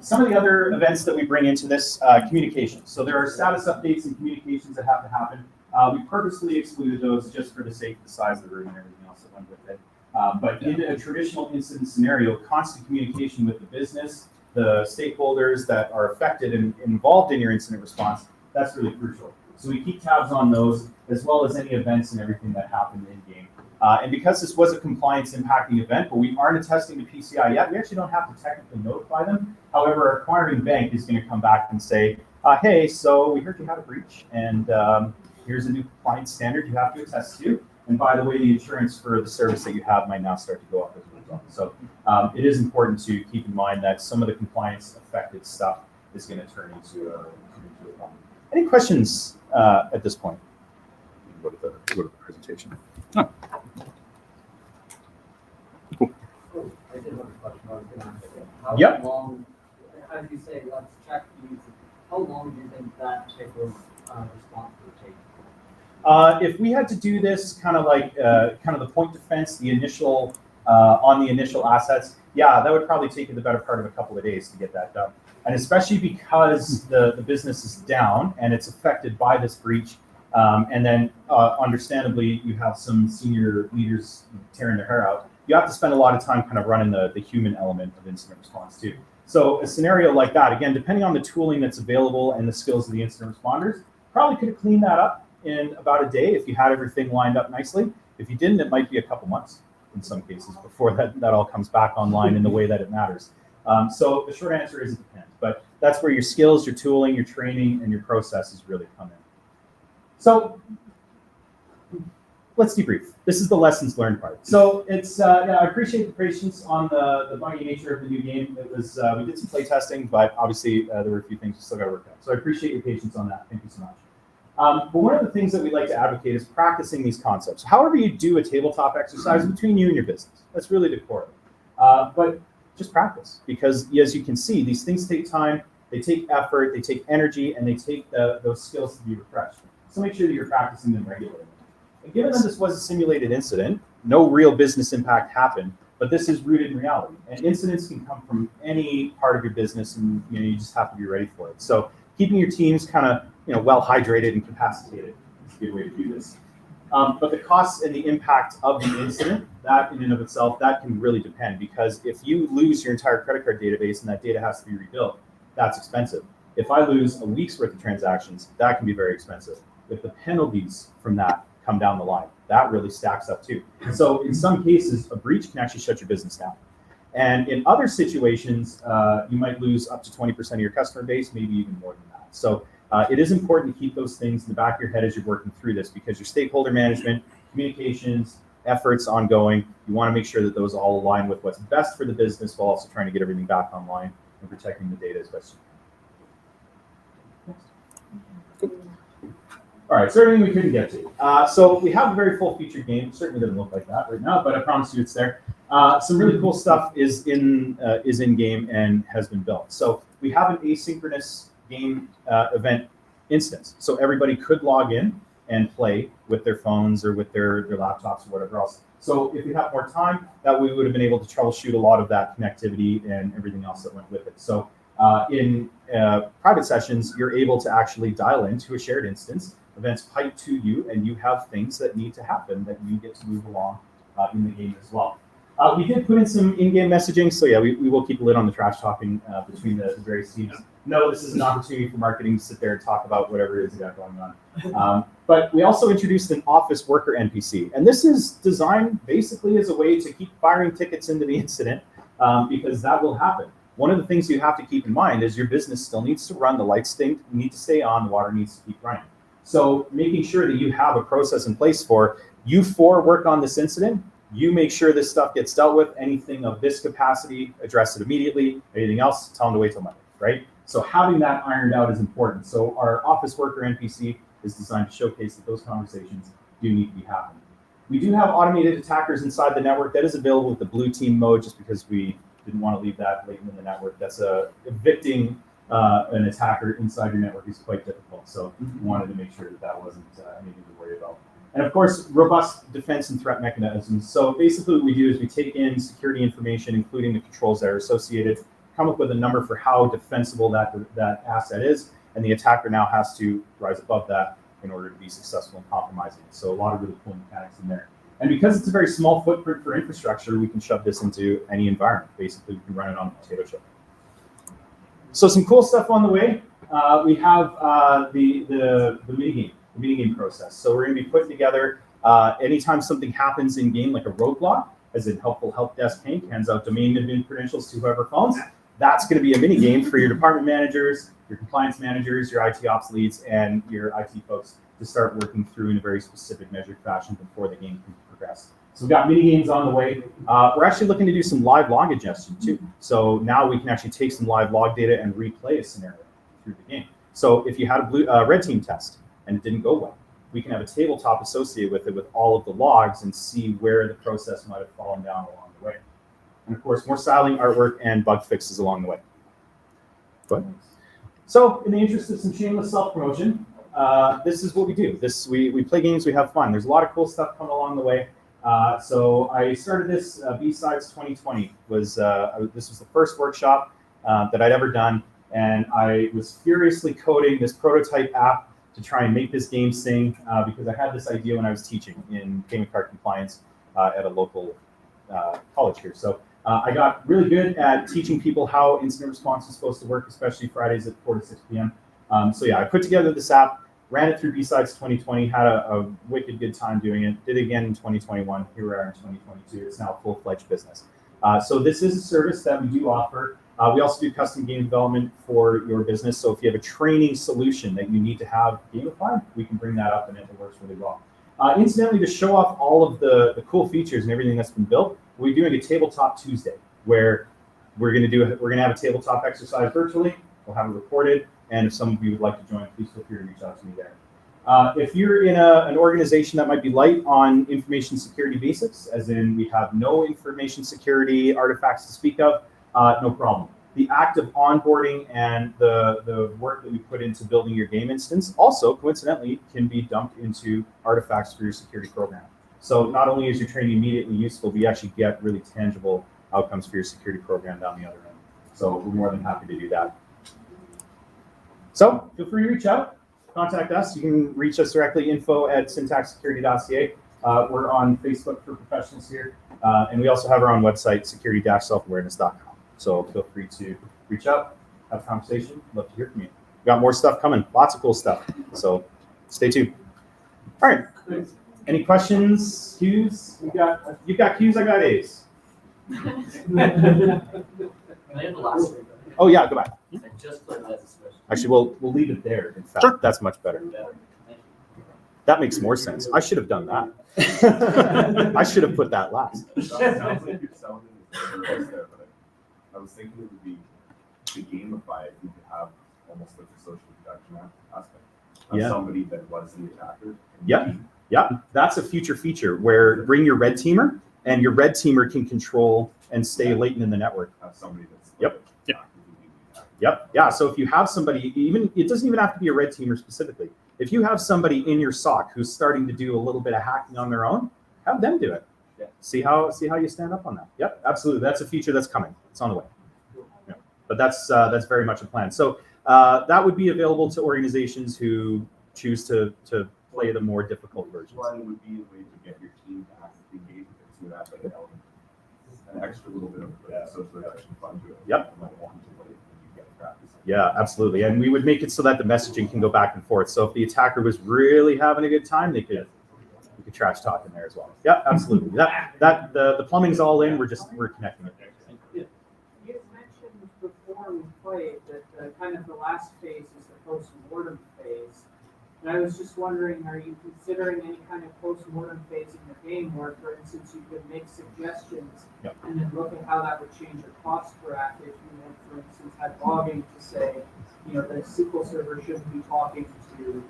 Some of the other events that we bring into this, communication. So there are status updates and communications that have to happen. We purposely excluded those just for the sake of the size of the room and everything else that went with it. But in a traditional incident scenario, constant communication with the business, the stakeholders that are affected and involved in your incident response, that's really crucial. So we keep tabs on those, as well as any events and everything that happened in game. And because this was a compliance impacting event, but we aren't attesting to PCI yet, we actually don't have to technically notify them. However, our acquiring bank is going to come back and say, hey, so we heard you had a breach, and here's a new compliance standard you have to attest to. And by the way, the insurance for the service that you have might now start to go up as a result. So it is important to keep in mind that some of the compliance affected stuff is going to turn into a problem. Any questions at this point? Go to the presentation. Oh, I did have a question. I was going to ask you. How Yep. long, as you say, let's check these. How long do you think that type of response would take? If we had to do this kind of like the point defense, the initial on the initial assets, yeah, that would probably take the better part of a couple of days to get that done. And especially because the business is down and it's affected by this breach, and then understandably you have some senior leaders tearing their hair out. You have to spend a lot of time kind of running the human element of incident response too. So a scenario like that, again, depending on the tooling that's available and the skills of the incident responders, probably could have cleaned that up in about a day if you had everything lined up nicely. If you didn't, it might be a couple months in some cases before that all comes back online in the way that it matters. So the short answer is it depends, but that's where your skills, your tooling, your training, and your processes really come in. So let's debrief. This is the lessons learned part. So it's I appreciate the patience on the buggy nature of the new game. It was we did some play testing, but obviously there were a few things we still got to work out. So I appreciate your patience on that. Thank you so much. But one of the things that we like to advocate is practicing these concepts. However you do a tabletop exercise between you and your business. That's really the core of it. But just practice, because as you can see, these things take time, they take effort, they take energy, and they take those skills to be refreshed. So make sure that you're practicing them regularly. And given that this was a simulated incident, no real business impact happened, but this is rooted in reality. And incidents can come from any part of your business, and you just have to be ready for it. So keeping your teams kind of well hydrated and capacitated is a good way to do this. But the costs and the impact of the incident, that in and of itself, that can really depend, because if you lose your entire credit card database and that data has to be rebuilt, that's expensive. If I lose a week's worth of transactions, that can be very expensive. If the penalties from that come down the line, that really stacks up too. So in some cases, a breach can actually shut your business down. And in other situations, you might lose up to 20% of your customer base, maybe even more than that. So it is important to keep those things in the back of your head as you're working through this, because your stakeholder management, communications, efforts ongoing, you want to make sure that those all align with what's best for the business while also trying to get everything back online and protecting the data as best you can. All right, so everything we couldn't get to. So we have a very full featured game. It certainly doesn't look like that right now, but I promise you it's there. Some really cool stuff is in game and has been built. So we have an asynchronous game event instance. So everybody could log in and play with their phones or with their laptops or whatever else. So if we have more time, that we would have been able to troubleshoot a lot of that connectivity and everything else that went with it. So in private sessions, you're able to actually dial into a shared instance, events pipe to you, and you have things that need to happen that you get to move along in the game as well. We did put in some in-game messaging, so yeah, we will keep a lid on the trash talking between the various teams. No, this is an opportunity for marketing to sit there and talk about whatever it is you got going on. But we also introduced an office worker NPC, and this is designed basically as a way to keep firing tickets into the incident, because that will happen. One of the things you have to keep in mind is your business still needs to run, the lights need to stay on, the water needs to keep running. So making sure that you have a process in place for you four work on this incident, you make sure this stuff gets dealt with, anything of this capacity, address it immediately, anything else, tell them to wait till Monday, right? So having that ironed out is important. So our office worker NPC is designed to showcase that those conversations do need to be happening. We do have automated attackers inside the network. That is available with the blue team mode, just because we didn't want to leave that latent in the network. That's evicting an attacker inside your network is quite difficult. So we wanted to make sure that that wasn't anything to worry about. And of course, robust defense and threat mechanisms. So basically what we do is we take in security information, including the controls that are associated, come up with a number for how defensible that asset is, and the attacker now has to rise above that in order to be successful in compromising it. So a lot of really cool mechanics in there. And because it's a very small footprint for infrastructure, we can shove this into any environment. Basically, we can run it on a potato chip. So some cool stuff on the way. We have the minigame process. So we're going to be putting together anytime something happens in game, like a roadblock, as in helpful help desk Hank hands out domain admin credentials to whoever phones. That's going to be a mini game for your department managers, your compliance managers, your IT ops leads, and your IT folks to start working through in a very specific measured fashion before the game can progress. So we've got mini games on the way. We're actually looking to do some live log ingestion too. So now we can actually take some live log data and replay a scenario through the game. So if you had a red team test and it didn't go well, we can have a tabletop associated with it with all of the logs and see where the process might have fallen down along the way. And of course, more styling, artwork, and bug fixes along the way. But so in the interest of some shameless self-promotion, this is what we do. We play games, we have fun. There's a lot of cool stuff coming along the way. So I started this, B-Sides 2020 this was the first workshop that I'd ever done. And I was furiously coding this prototype app to try and make this game sing because I had this idea when I was teaching in payment card compliance at a local college here. So I got really good at teaching people how incident response is supposed to work, especially Fridays at 4 to 6 p.m. So yeah, I put together this app, ran it through B-Sides 2020, had a wicked good time doing it, did it again in 2021, here we are in 2022. It's now a full-fledged business. So this is a service that we do offer. We also do custom game development for your business. So if you have a training solution that you need to have gamified, we can bring that up and it works really well. Incidentally, to show off all of the cool features and everything that's been built, we're doing a Tabletop Tuesday where we're going to have a tabletop exercise virtually. We'll have it recorded. And if some of you would like to join, please feel free to reach out to me there. If you're in an organization that might be light on information security basics, as in we have no information security artifacts to speak of, no problem. the act of onboarding and the work that we put into building your game instance also coincidentally can be dumped into artifacts for your security program. So not only is your training immediately useful, but you actually get really tangible outcomes for your security program down the other end. So we're more than happy to do that. So feel free to reach out, contact us. You can reach us directly, info@syntaxsecurity.ca. We're on Facebook for professionals here. And we also have our own website, security-selfawareness.com. So feel free to reach out, have a conversation. Love to hear from you. We got more stuff coming, lots of cool stuff. So stay tuned. All right. Any questions, Q's? You've got Q's, I got A's. Can I have the last one? Oh yeah, go back. I just put that as a question. Actually, we'll leave it there. In fact, Sure. That's much better. Better. Thank you. That makes more sense. I should have done that. I should have put that last. Sounds like you're sounding there, but I was thinking it would be to gamify it. You could have almost like a social deduction aspect of Yeah. somebody that was the attacker. Yep. Yeah, that's a future feature where bring your red teamer, and your red teamer can control and stay latent in the network. Have somebody that's Yep. Yep. Yep. Yeah. So if you have somebody, even it doesn't even have to be a red teamer specifically. If you have somebody in your SOC who's starting to do a little bit of hacking on their own, have them do it. Yeah. See how you stand up on that. Yep. Absolutely. That's a feature that's coming. It's on the way. Yeah. But that's very much a plan. So that would be available to organizations who choose to play the more difficult versions. One would be a way to get your team to actively engage with it. So that's like an element, an extra little bit of social reduction fun to it. Yep. You might want to play it when you get practice. Yeah, absolutely. And we would make it so that the messaging can go back and forth. So if the attacker was really having a good time, we could trash talk in there as well. Yeah, absolutely. The plumbing's all in. We're connecting it. You mentioned before we played that kind of the last phase is the post-mortem phase. And I was just wondering, are you considering any kind of post-mortem phase in the game where, for instance, you could make suggestions and then look at how that would change your cost per act if you had, for instance, had logging to say, the SQL server shouldn't be talking to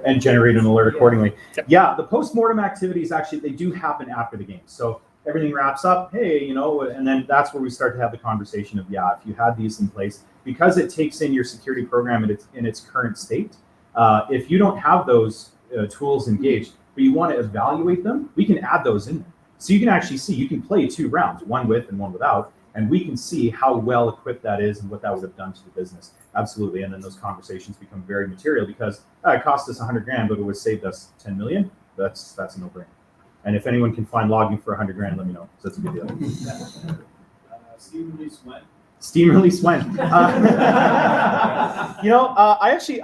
And generate an alert accordingly. Yeah, the post-mortem activities actually, they do happen after the game. So everything wraps up, hey, and then that's where we start to have the conversation of, if you had these in place, because it takes in your security program in its current state. If you don't have those tools engaged, but you want to evaluate them, we can add those in there. So you can actually see, you can play 2 rounds, one with and one without, and we can see how well equipped that is and what that would have done to the business. Absolutely. And then those conversations become very material because it cost us $100,000, but it would have saved us 10 million. That's a no-brainer. And if anyone can find logging for $100,000, let me know. So that's a good deal. Steam release when? Steam release when? I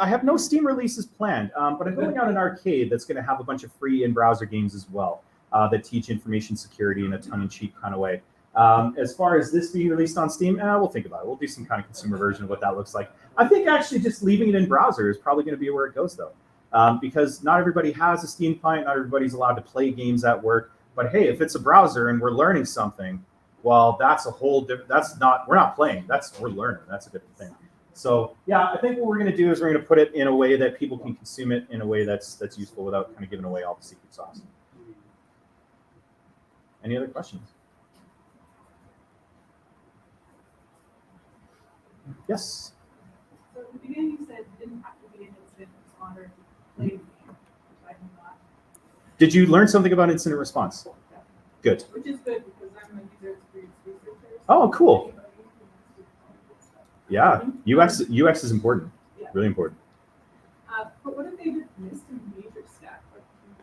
have no Steam releases planned, but I'm building out an arcade that's going to have a bunch of free in-browser games as well that teach information security in a tongue-in-cheek kind of way. As far as this being released on Steam, we'll think about it. We'll do some kind of consumer version of what that looks like. I think actually just leaving it in browser is probably going to be where it goes, though, because not everybody has a Steam client. Not everybody's allowed to play games at work. But hey, if it's a browser and we're learning something, well, that's a whole different. We're not playing. We're learning. That's a different thing. So yeah, I think what we're going to do is we're going to put it in a way that people can consume it in a way that's useful without kind of giving away all the secret sauce. Any other questions? Yes. So at the beginning you said it didn't have to be an incident responder to play the game, which I knew not. Did you learn something about incident response? Good. Which is good because I'm a user experience researcher. Oh, cool. Anybody who wants to Yeah, UX is important. Yeah. Really important. But what if they just missed a major step? Like, can you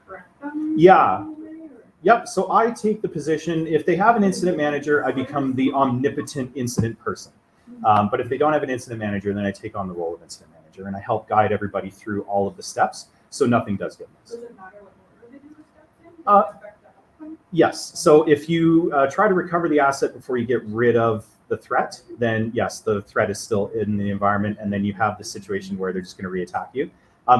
correct them? Yeah. in any way, or- Yep. So I take the position, if they have an incident manager, I become the omnipotent incident person. But if they don't have an incident manager, then I take on the role of incident manager and I help guide everybody through all of the steps so nothing does get missed. Does it matter what order they do the steps in? Does it affect the outcome? Yes. So if you try to recover the asset before you get rid of the threat, then yes, the threat is still in the environment, and then you have the situation where they're just going to reattack you.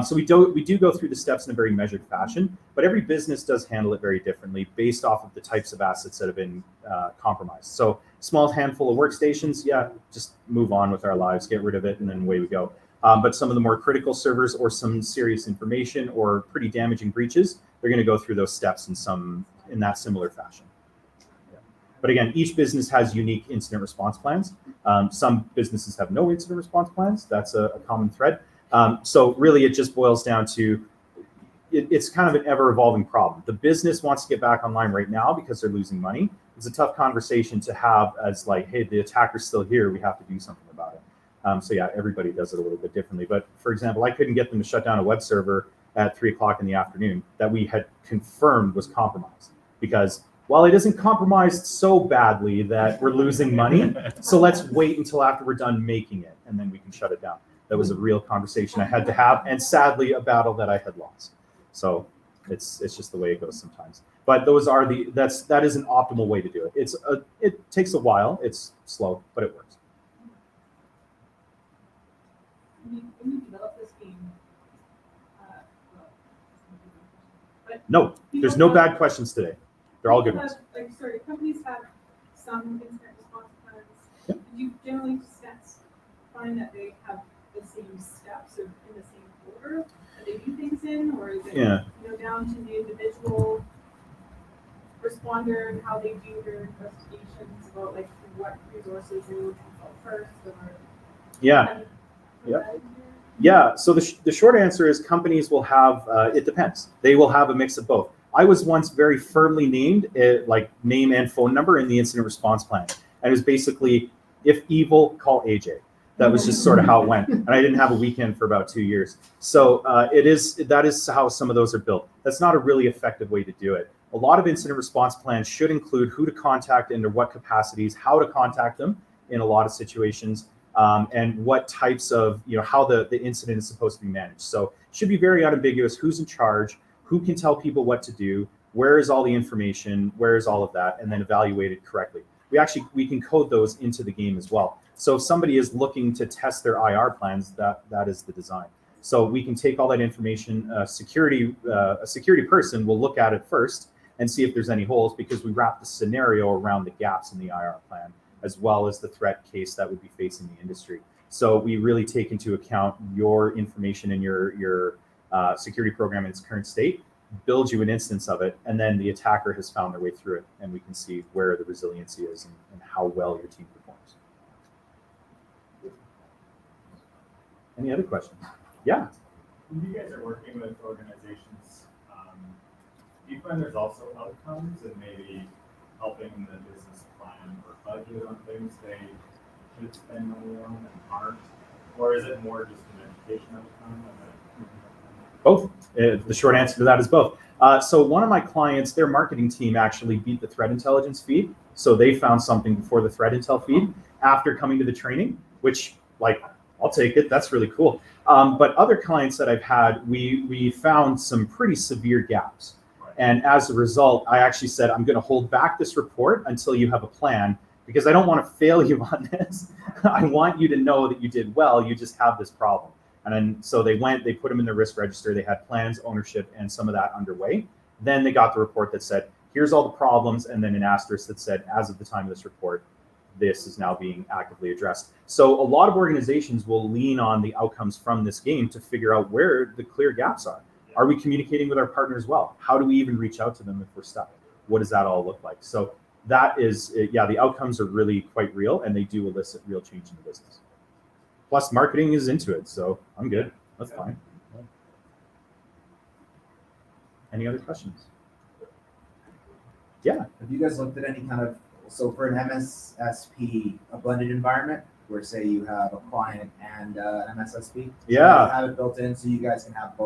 So we do go through the steps in a very measured fashion, but every business does handle it very differently based off of the types of assets that have been compromised. So small handful of workstations, just move on with our lives, get rid of it, and then away we go. But some of the more critical servers or some serious information or pretty damaging breaches, they're going to go through those steps in that similar fashion. But again, each business has unique incident response plans. Some businesses have no incident response plans. That's a common thread. So really, it just boils down to it's kind of an ever-evolving problem. The business wants to get back online right now because they're losing money. It's a tough conversation to have as like, hey, the attacker's still here. We have to do something about it. So yeah, everybody does it a little bit differently. But for example, I couldn't get them to shut down a web server at 3 o'clock in the afternoon that we had confirmed was compromised, because well, it isn't compromised so badly that we're losing money. So let's wait until after we're done making it, and then we can shut it down. That was a real conversation I had to have, and sadly, a battle that I had lost. So it's just the way it goes sometimes. But those are that is an optimal way to do it. It takes a while. It's slow, but it works. When you develop this game, No, there's no bad questions today. They're all good ones. Companies have some incident response plans. Yep. Do you generally find that they have the same steps or in the same order that they do things in, or is it down to the individual responder and how they do their investigations about like what resources they would consult first? Or Yeah. So the short answer is companies will have, it depends. They will have a mix of both. I was once very firmly named, like name and phone number in the incident response plan. And it was basically, if evil, call AJ. That was just sort of how it went. And I didn't have a weekend for about 2 years. So that is how some of those are built. That's not a really effective way to do it. A lot of incident response plans should include who to contact under what capacities, how to contact them in a lot of situations, and what types of, how the incident is supposed to be managed. So it should be very unambiguous who's in charge, who can tell people what to do, where is all the information, where is all of that, and then evaluate it correctly. We can code those into the game as well. So if somebody is looking to test their IR plans, that is the design. So we can take all that information, a security person will look at it first and see if there's any holes, because we wrap the scenario around the gaps in the IR plan, as well as the threat case that would be facing the industry. So we really take into account your information and your security program in its current state, build you an instance of it, and then the attacker has found their way through it, and we can see where the resiliency is and how well your team performs. Any other questions? Yeah. When you guys are working with organizations, do you find there's also outcomes and maybe helping the business plan or budget on things they should spend money on and aren't? Or is it more just an education outcome? Both. The short answer to that is both. So one of my clients, their marketing team actually beat the threat intelligence feed. So they found something before the threat intel feed after coming to the training, which, like, I'll take it. That's really cool. But other clients that I've had, we found some pretty severe gaps. And as a result, I actually said, I'm going to hold back this report until you have a plan, because I don't want to fail you on this. I want you to know that you did well. You just have this problem. And then so they put them in the risk register. They had plans, ownership, and some of that underway. Then they got the report that said, here's all the problems. And then an asterisk that said, as of the time of this report, this is now being actively addressed. So a lot of organizations will lean on the outcomes from this game to figure out where the clear gaps are. Are we communicating with our partners well? How do we even reach out to them if we're stuck? What does that all look like? So that is, the outcomes are really quite real, and they do elicit real change in the business. Plus, marketing is into it, so I'm good. That's fine. Any other questions? Yeah. Have you guys looked at any kind of, so for an MSSP, a blended environment, where say you have a client and an MSSP? Yeah. So have it built in so you guys can have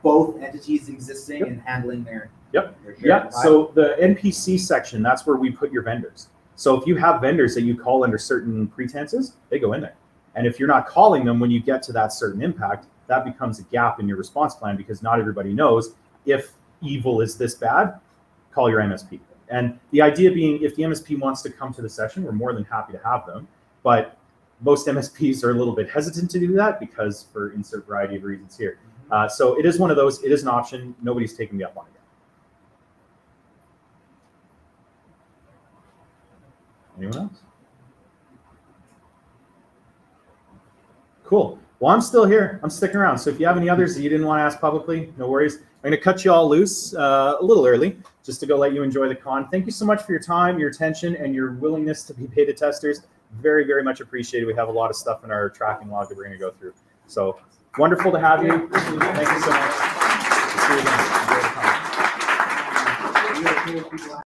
both entities existing and handling their Yeah. So the NPC section, that's where we put your vendors. So if you have vendors that you call under certain pretenses, they go in there. And if you're not calling them when you get to that certain impact, that becomes a gap in your response plan, because not everybody knows if evil is this bad, call your MSP. And the idea being, if the MSP wants to come to the session, we're more than happy to have them. But most MSPs are a little bit hesitant to do that because for insert variety of reasons here. So it is one of those, it is an option. Nobody's taking me up on it yet. Anyone else? Cool. Well, I'm still here. I'm sticking around. So if you have any others that you didn't want to ask publicly, no worries. I'm going to cut you all loose a little early just to go let you enjoy the con. Thank you so much for your time, your attention, and your willingness to be beta testers. Very, very much appreciated. We have a lot of stuff in our tracking log that we're going to go through. So wonderful to have you. Thank you so much. See you again. Enjoy the con.